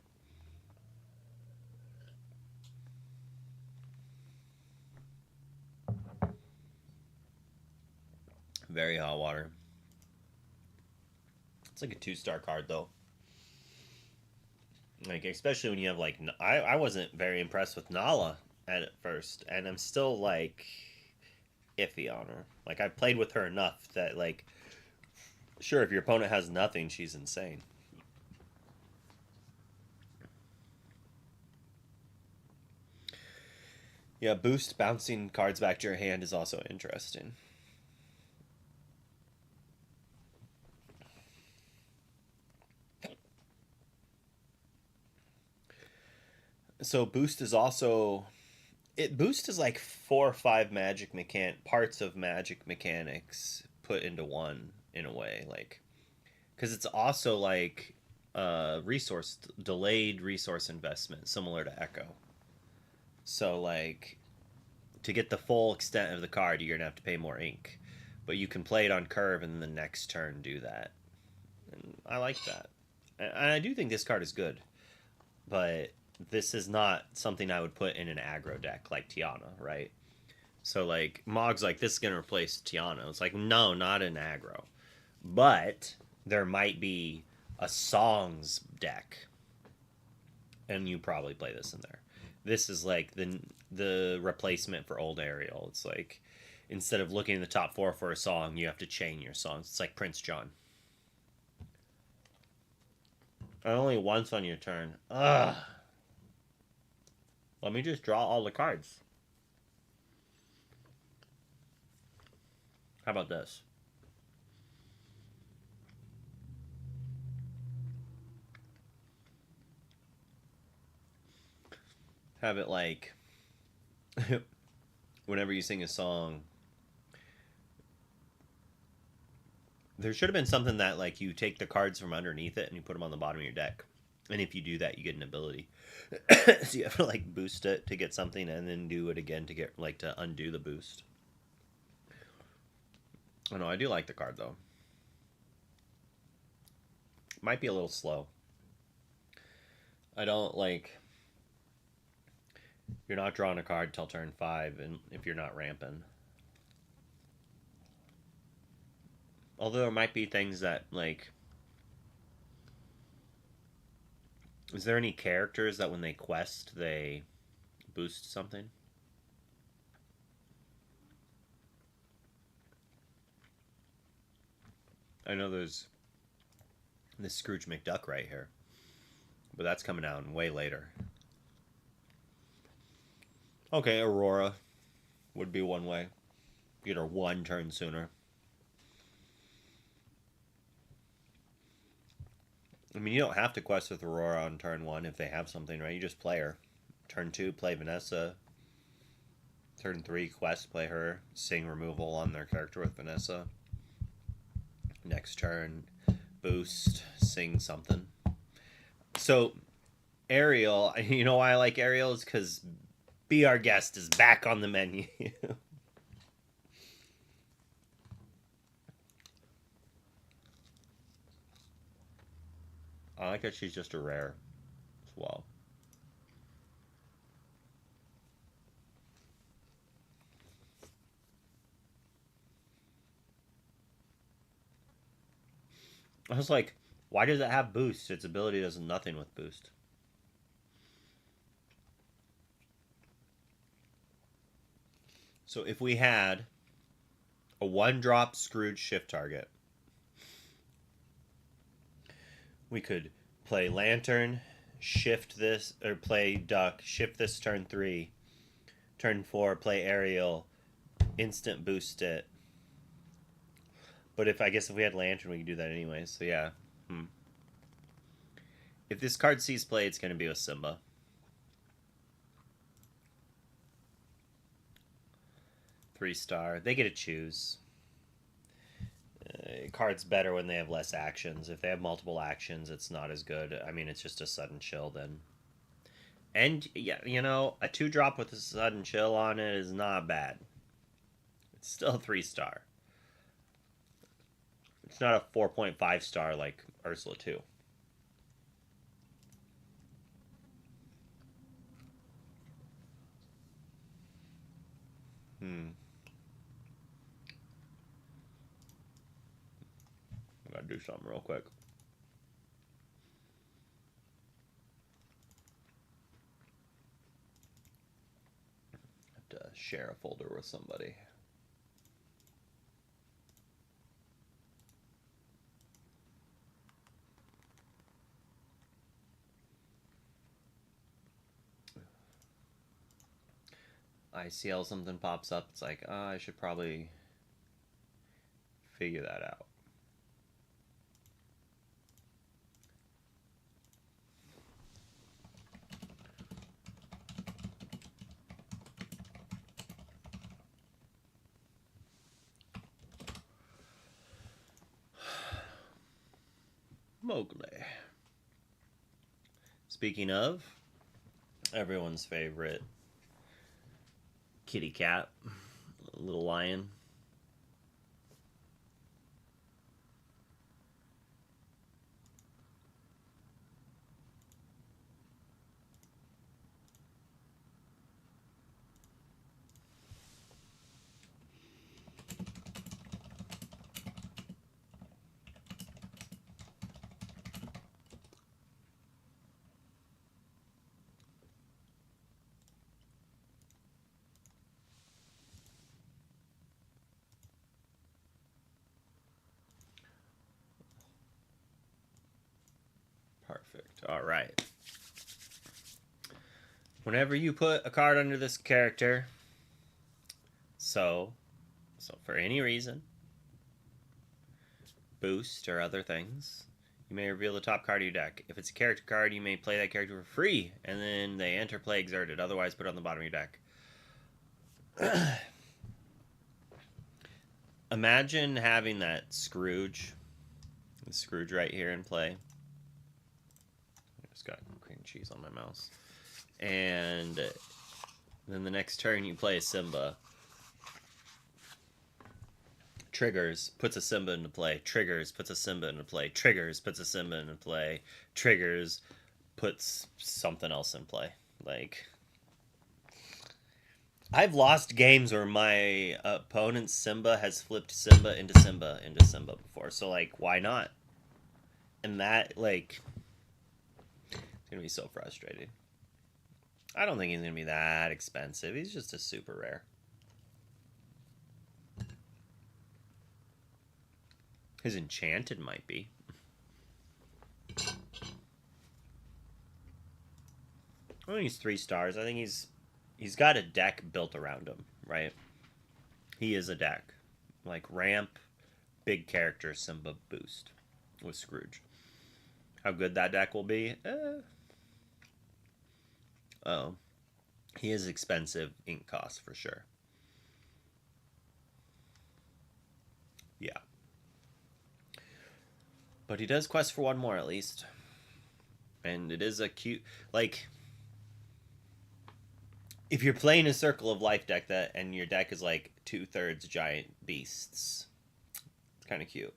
Very hot water. It's like a 2-star card, though. Like, especially when you have, like, I wasn't very impressed with Nala at first, and I'm still, like, iffy on her. Like, I've played with her enough that, like, sure, if your opponent has nothing, she's insane. Yeah, boost bouncing cards back to your hand is also interesting. So boost is also boost is like 4 or 5 magic parts of magic mechanics put into one in a way, like because it's also like resource delayed resource investment similar to Echo. So like to get the full extent of the card, you're gonna have to pay more ink, but you can play it on curve and the next turn do that. And I like that. And I do think this card is good, but this is not something I would put in an aggro deck like Tiana, right? So like Mog's like this is gonna replace Tiana. It's like no, not an aggro, but there might be a songs deck, and you probably play this in there. This is like the replacement for old Ariel. It's like instead of looking in the top 4 for a song, you have to chain your songs. It's like Prince John. And only once on your turn. Ugh. Let me just draw all the cards. How about this? Have it like whenever you sing a song, there should have been something that like you take the cards from underneath it and you put them on the bottom of your deck. And if you do that, you get an ability. So you have to like boost it to get something and then do it again to get like to undo the boost. I know, I do like the card though. Might be a little slow. I don't like you're not drawing a card till turn 5 and if you're not ramping. Although there might be things that like is there any characters that when they quest they boost something? I know there's this Scrooge McDuck right here, but that's coming out way later. Okay, Aurora would be one way. Get her 1 turn sooner. I mean, you don't have to quest with Aurora on turn 1 if they have something, right? You just play her. Turn 2, play Vanessa. Turn 3, quest, play her. Sing removal on their character with Vanessa. Next turn, boost, sing something. So, Ariel, you know why I like Ariel? Is because Be Our Guest is back on the menu. I like that she's just a rare as well. I was like, why does it have boost? Its ability does nothing with boost. So if we had a 1-drop Scrooge shift target, we could play Lantern, shift this, or play Duck, shift this turn 3, turn 4, play Ariel, instant boost it. But I guess if we had Lantern, we could do that anyway. So yeah. If this card sees play, it's going to be with Simba. Three-star. They get to choose. Card's better when they have less actions. If they have multiple actions, it's not as good. I mean, it's just a sudden chill then. And yeah, you know, a 2-drop with a sudden chill on it is not bad. It's still a 3-star. It's not a 4.5 star like Ursula 2. Hmm. I gotta do something real quick. Have to share a folder with somebody. I see how something pops up. It's like, I should probably figure that out. Mowgli. Speaking of, everyone's favorite kitty cat, little lion. Perfect. All right. Whenever you put a card under this character, so for any reason, boost or other things, you may reveal the top card of your deck. If it's a character card, you may play that character for free, and then they enter play exerted. Otherwise, put it on the bottom of your deck. Imagine having that Scrooge, the Scrooge right here in play. I just got cream cheese on my mouse. And then the next turn you play a Simba. Triggers, puts a Simba into play. Triggers, puts a Simba into play. Triggers, puts a Simba into play. Triggers, puts something else in play. Like, I've lost games where my opponent's Simba has flipped Simba into Simba into Simba before. So, like, why not? And that, like, it's going to be so frustrating. I don't think he's going to be that expensive. He's just a super rare. His Enchanted might be. I think he's 3 stars. I think he's got a deck built around him, right? He is a deck. Like ramp, big character, Simba boost with Scrooge. How good that deck will be? Oh. He is expensive ink cost for sure. Yeah. But he does quest for one more at least. And it is a cute, like, if you're playing a Circle of Life deck that and your deck is like 2/3 giant beasts, it's kind of cute.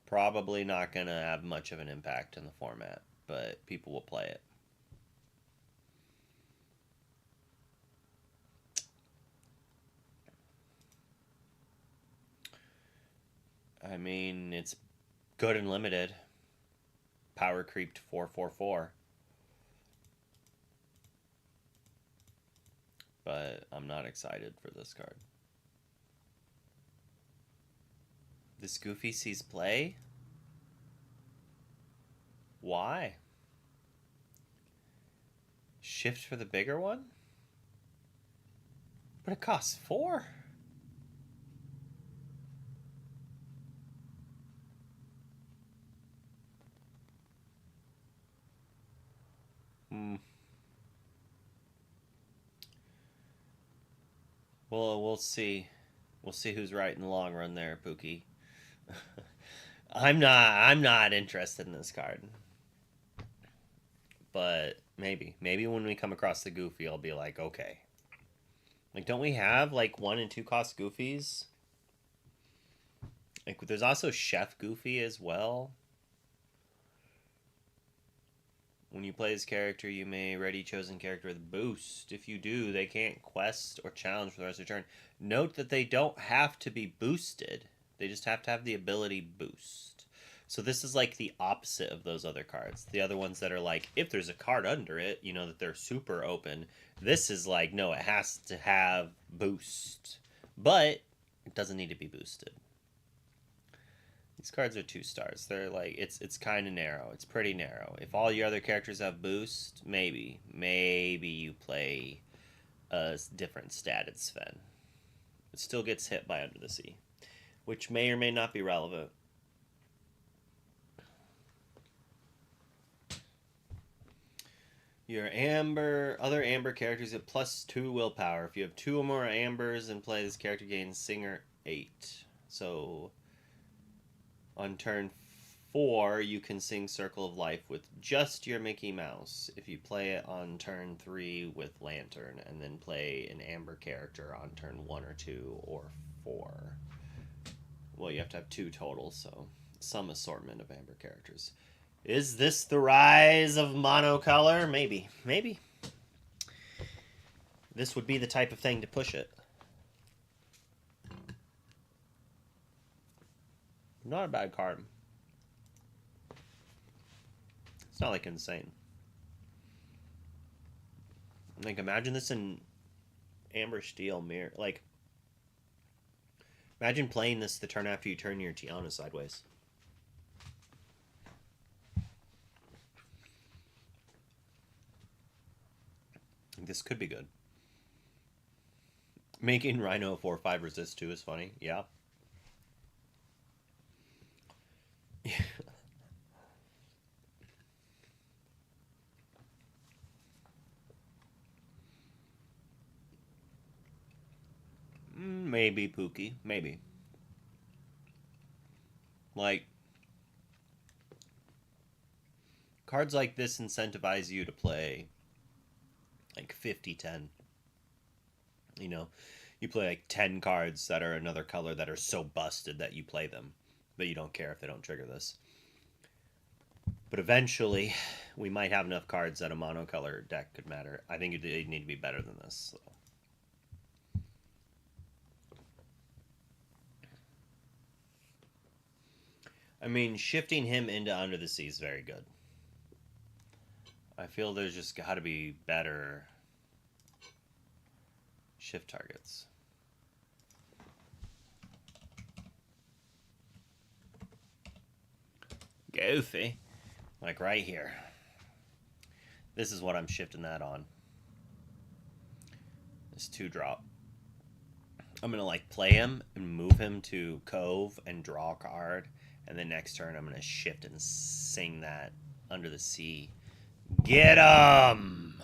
Probably not gonna have much of an impact in the format, but people will play it. I mean, it's good and limited. Power creeped 4/4/4. But I'm not excited for this card. This Goofy sees play? Why? Shift for the bigger one? But it costs 4. Hmm. Well, we'll see. We'll see who's right in the long run there, Pookie. I'm not interested in this card. But Maybe. Maybe when we come across the Goofy, I'll be like, okay. Like, don't we have, like, 1 and 2 cost Goofies? Like, there's also Chef Goofy as well. When you play this character, you may ready chosen character with boost. If you do, they can't quest or challenge for the rest of the turn. Note that they don't have to be boosted. They just have to have the ability boost. So this is like the opposite of those other cards. The other ones that are like, if there's a card under it, you know, that they're super open. This is like, no, it has to have boost. But it doesn't need to be boosted. These cards are 2 stars. They're like, it's kind of narrow. It's pretty narrow. If all your other characters have boost, maybe you play a different statted Sven. It still gets hit by Under the Sea, which may or may not be relevant. Your other amber characters have +2 willpower. If you have 2 or more ambers and play, this character gains Singer 8. So on turn 4, you can sing Circle of Life with just your Mickey Mouse. If you play it on turn 3 with Lantern, and then play an Amber character on turn 1 or 2 or 4. Well, you have to have 2 total, so some assortment of Amber characters. Is this the rise of monocolor? Maybe. Maybe. This would be the type of thing to push it. Not a bad card. It's not like insane. Like, imagine this in Amber Steel Mirror. Like, imagine playing this the turn after you turn your Tiana sideways. This could be good. Making Rhino 4/5 resist 2 is funny. Yeah. Maybe Pookie. Maybe. Like, cards like this incentivize you to play like 50-10. You know, you play like 10 cards that are another color that are so busted that you play them, but you don't care if they don't trigger this. But eventually, we might have enough cards that a monocolor deck could matter. I think they need to be better than this. So. I mean, shifting him into Under the Sea is very good. I feel there's just got to be better shift targets. Goofy. Like right here. This is what I'm shifting that on. This 2-drop. I'm going to like play him and move him to Cove and draw a card. And then next turn I'm going to shift and sing that Under the Sea. Get 'em!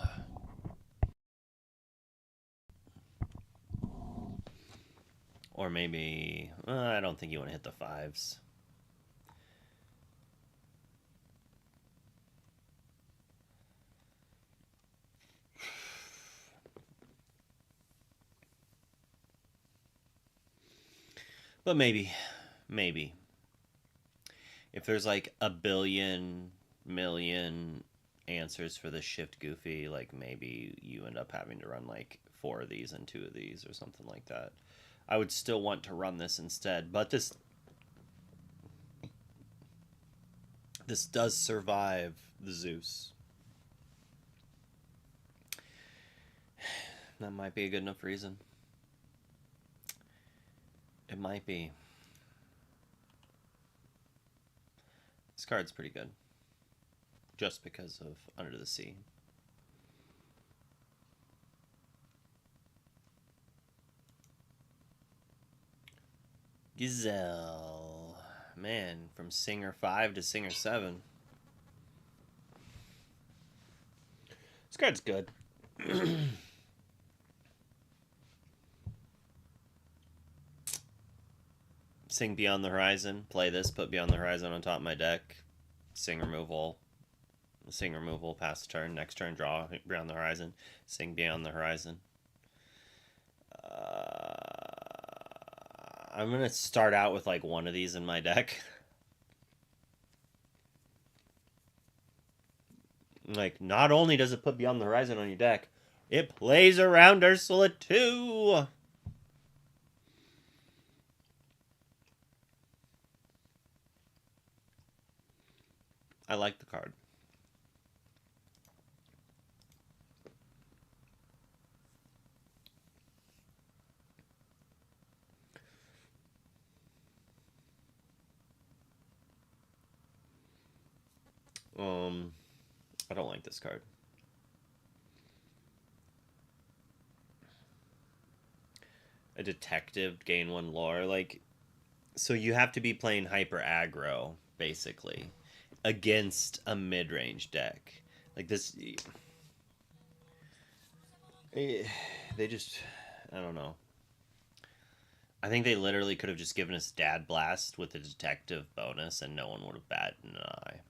Or maybe... I don't think you want to hit the 5s. But maybe. If there's like a billion, million answers for the shift Goofy, like maybe you end up having to run like 4 of these and 2 of these or something like that. I would still want to run this instead, but this does survive the Zeus. That might be a good enough reason. It might be. This card's pretty good. Just because of Under the Sea. Gazelle. Man, from Singer 5 to Singer 7. This card's good. Sing Beyond the Horizon. Play this, put Beyond the Horizon on top of my deck. Sing removal. Sing removal, pass turn. Next turn, draw beyond the horizon. Sing beyond the horizon. I'm going to start out with like one of these in my deck. Like, not only does it put beyond the horizon on your deck, it plays around Ursula too. I like the card. I don't like this card. A detective, gain 1 lore. Like, so you have to be playing hyper aggro, basically, against a mid-range deck. Like this, they just, I don't know. I think they literally could have just given us Dad Blast with a detective bonus, and no one would have batted an eye.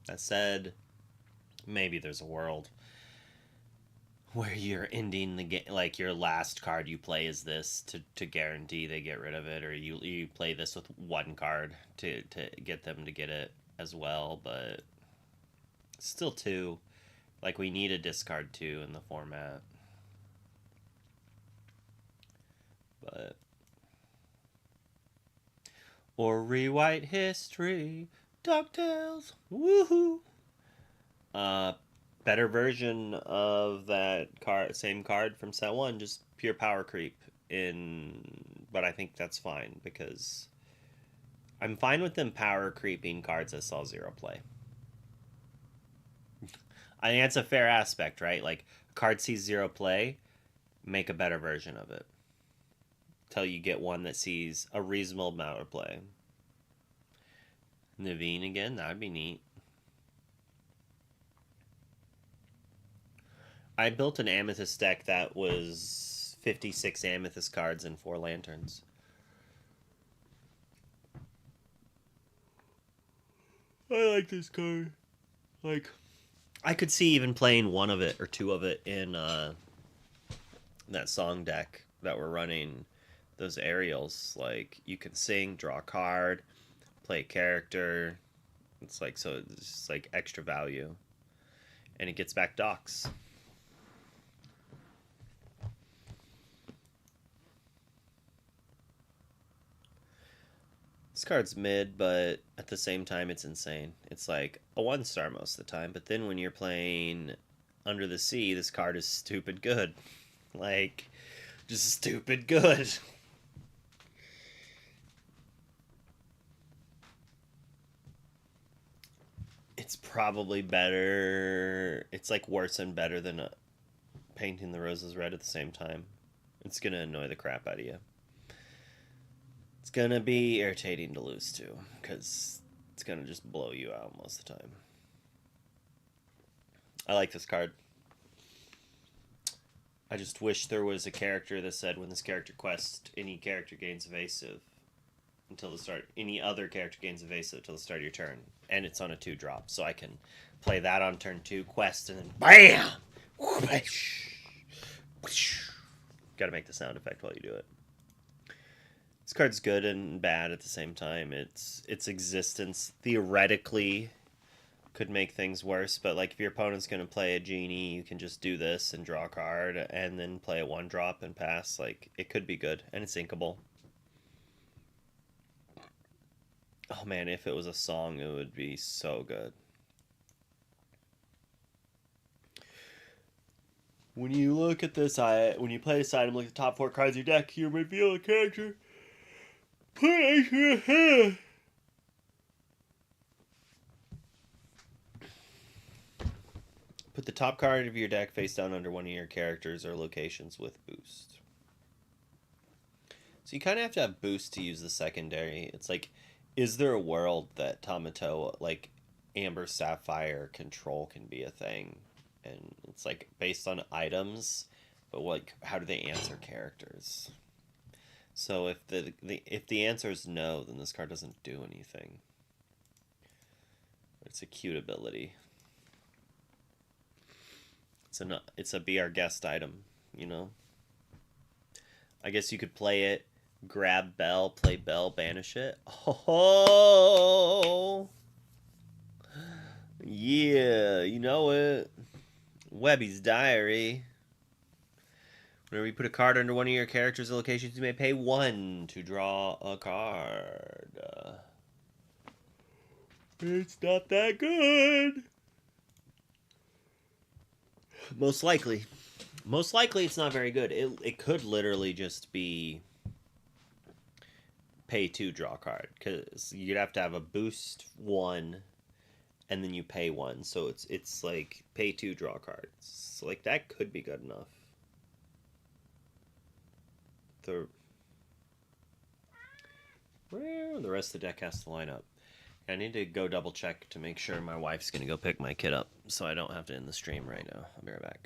That said, maybe there's a world where you're ending the game, like your last card you play is this to guarantee they get rid of it, or you play this with one card to get them to get it as well, but still two. Like, we need a discard 2 in the format. But or rewrite history, DuckTales, woohoo! Better version of that card, same card from set 1, just pure power creep but I think that's fine because I'm fine with them power creeping cards that saw 0 play. I think that's a fair aspect, right? Like, a card sees 0 play, make a better version of it till you get one that sees a reasonable amount of play. Naveen again, that'd be neat. I built an Amethyst deck that was 56 Amethyst cards and 4 Lanterns. I like this card. Like, I could see even playing one of it or two of it in that song deck that we're running. Those aerials, like, you can sing, draw a card, play a character. It's like, so it's just like extra value. And it gets back docks. This card's mid, but at the same time, it's insane. It's like a 1-star most of the time, but then when you're playing Under the Sea, this card is stupid good. Like, just stupid good. It's probably better. It's like worse and better than painting the roses red at the same time. It's gonna annoy the crap out of you. It's gonna be irritating to lose to, because it's gonna just blow you out most of the time. I like this card. I just wish there was a character that said when this character quests, any character gains evasive until the start. Any other character gains evasive until the start of your turn, and it's on a 2-drop, so I can play that on turn 2, quest, and then BAM! Gotta make the sound effect while you do it. This card's good and bad at the same time. Its existence theoretically could make things worse, but like if your opponent's gonna play a genie, you can just do this and draw a card and then play a 1-drop and pass. Like, it could be good, and it's inkable. Oh man, if it was a song, it would be so good. When you look at this, when you play this item, look at the top 4 cards of your deck, you reveal a character. Put the top card of your deck face down under one of your characters or locations with boost. So you kind of have to have boost to use the secondary. It's like, is there a world that Tamato, like Amber Sapphire Control, can be a thing? And it's like based on items, but like, how do they answer characters? So if the answer is no, then this card doesn't do anything. It's a cute ability. It's a be our guest item, you know. I guess you could play it, grab Bell, play Bell, banish it. Oh, yeah, you know it. Webby's Diary. Whenever you put a card under one of your character's locations, you may pay 1 to draw a card. It's not that good. Most likely. Most likely it's not very good. It could literally just be pay 2, draw a card. Because you'd have to have a boost 1, and then you pay 1. So it's like pay 2, draw cards. So like that could be good enough. Where the rest of the deck has to line up. I need to go double check to make sure my wife's gonna go pick my kid up, so I don't have to end the stream right now. I'll be right back.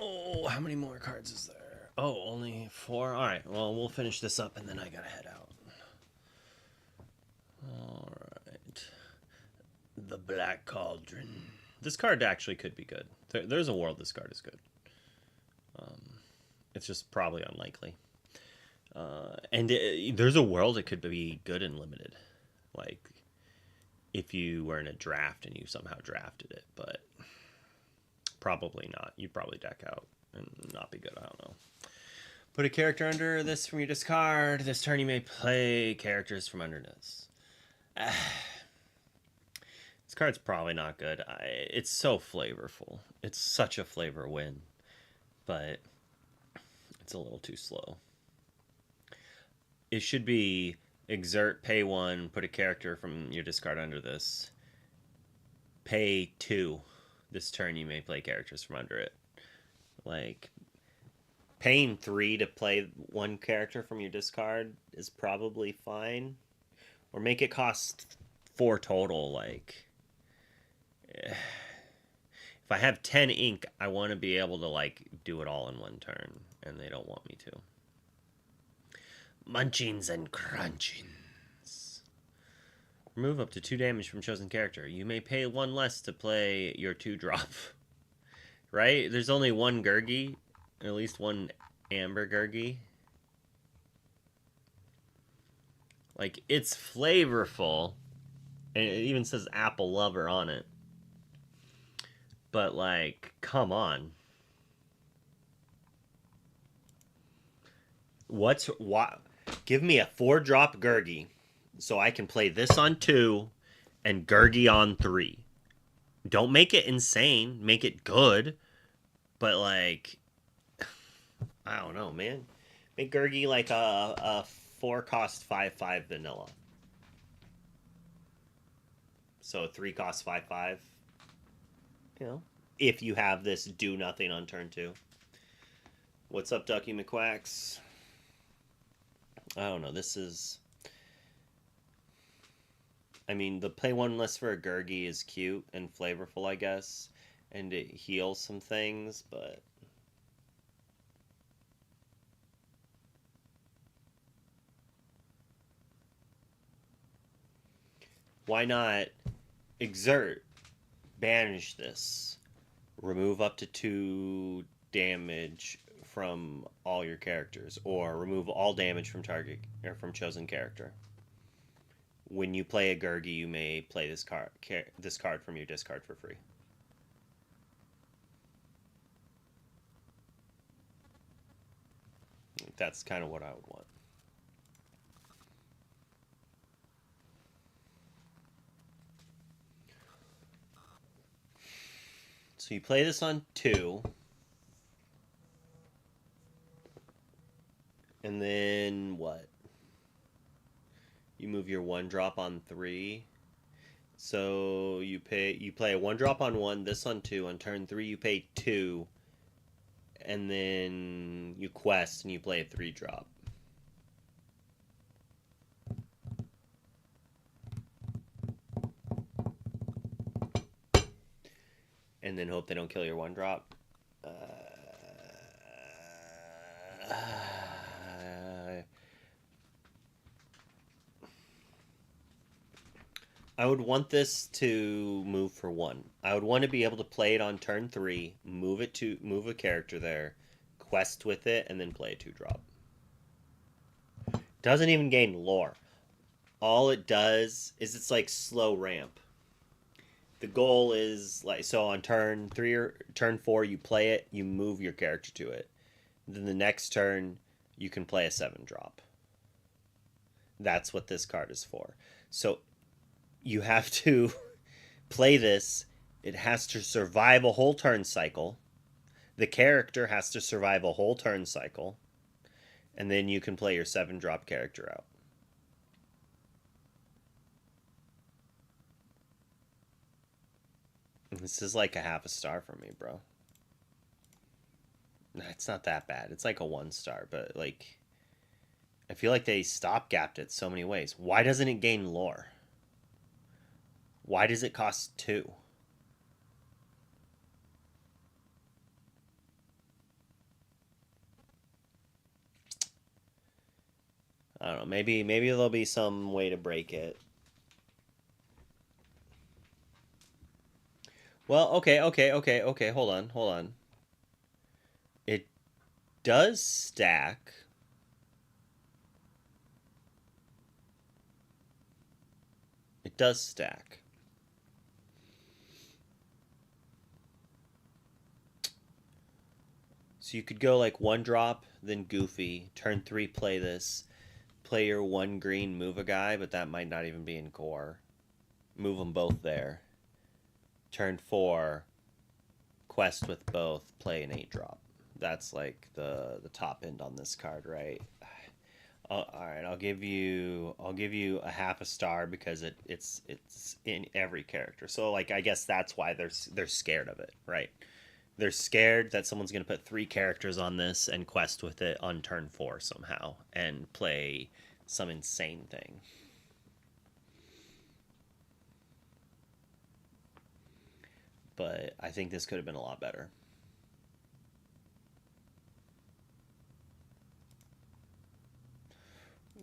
Oh, how many more cards is there? Oh, only 4? Alright, well, we'll finish this up and then I gotta head out. Alright. The Black Cauldron. This card actually could be good. There's a world this card is good. It's just probably unlikely. There's a world it could be good and limited. Like, if you were in a draft and you somehow drafted it, but probably not. You'd probably deck out and not be good. I don't know. Put a character under this from your discard. This turn you may play characters from under this. This card's probably not good. It's so flavorful. It's such a flavor win. But it's a little too slow. It should be exert, pay 1, put a character from your discard under this. Pay 2. This turn you may play characters from under it. Like, paying 3 to play 1 character from your discard is probably fine. Or make it cost 4 total. Like, if I have 10 ink, I want to be able to, like, do it all in 1 turn. And they don't want me to. Munchings and crunchings. Remove up to 2 damage from chosen character. You may pay 1 less to play your 2-drop. Right? There's only 1 Gurgi. At least 1 Amber Gurgi. Like, it's flavorful. And it even says Apple Lover on it. But, like, come on. What? Give me a 4-drop Gurgi so I can play this on 2 and Gurgi on 3. Don't make it insane. Make it good. But, like, I don't know, man. Make Gurgi like a 4-cost 5/5 vanilla. So 3 costs 5/5. You know, if you have this do nothing on turn 2. What's up, Ducky McQuacks? I don't know. This is. I mean, the play one less for a Gurgi is cute and flavorful, I guess, and it heals some things, but why not exert, banish this, remove up to 2 damage from all your characters, or remove all damage from target or from chosen character. When you play a Gurgi, you may play this card from your discard for free. That's kind of what I would want. So you play this on 2, and then what? You move your 1-drop on 3. So you play a 1-drop on 1, this on 2. On turn 3 you pay 2, and then you quest and you play a 3-drop. And then hope they don't kill your 1-drop. I would want this to move for 1. I would want to be able to play it on turn 3, move a character there, quest with it, and then play a 2-drop. Doesn't even gain lore. All it does is it's like slow ramp. The goal is like, so on turn 3 or turn 4 you play it, you move your character to it. Then the next turn you can play a 7-drop. That's what this card is for. So you have to play this. It has to survive a whole turn cycle. The character has to survive a whole turn cycle. And then you can play your 7-drop character out. This is like a half a star for me, bro. It's not that bad. It's like a 1-star, but like, I feel like they stopgapped it so many ways. Why doesn't it gain lore? Why does it cost 2? I don't know. Maybe there'll be some way to break it. Well, okay. Hold on. It does stack. It does stack. So you could go like 1-drop, then Goofy. Turn 3, play this. Play your 1 green, move a guy, but that might not even be in core. Move them both there. Turn 4, quest with both, play an 8-drop. That's like the top end on this card, right? All right, I'll give you a half a star because it's in every character. So like, I guess that's why they're scared of it, right? They're scared that someone's going to put 3 characters on this and quest with it on turn 4 somehow and play some insane thing. But I think this could have been a lot better.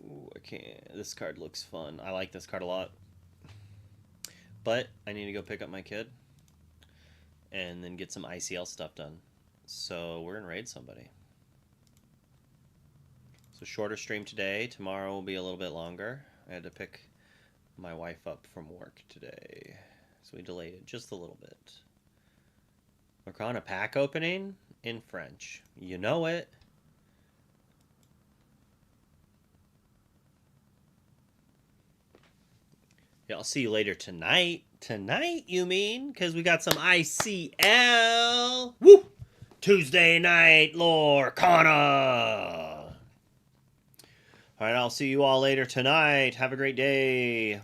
Ooh, I can't. This card looks fun. I like this card a lot. But I need to go pick up my kid and then get some ICL stuff done. So we're going to raid somebody. So shorter stream today. Tomorrow will be a little bit longer. I had to pick my wife up from work today. So we delayed it just a little bit. Lorcana pack opening in French. You know it. Yeah, I'll see you later tonight. Tonight, you mean? Because we got some ICL. Woo! Tuesday night, Lorcana. All right, I'll see you all later tonight. Have a great day.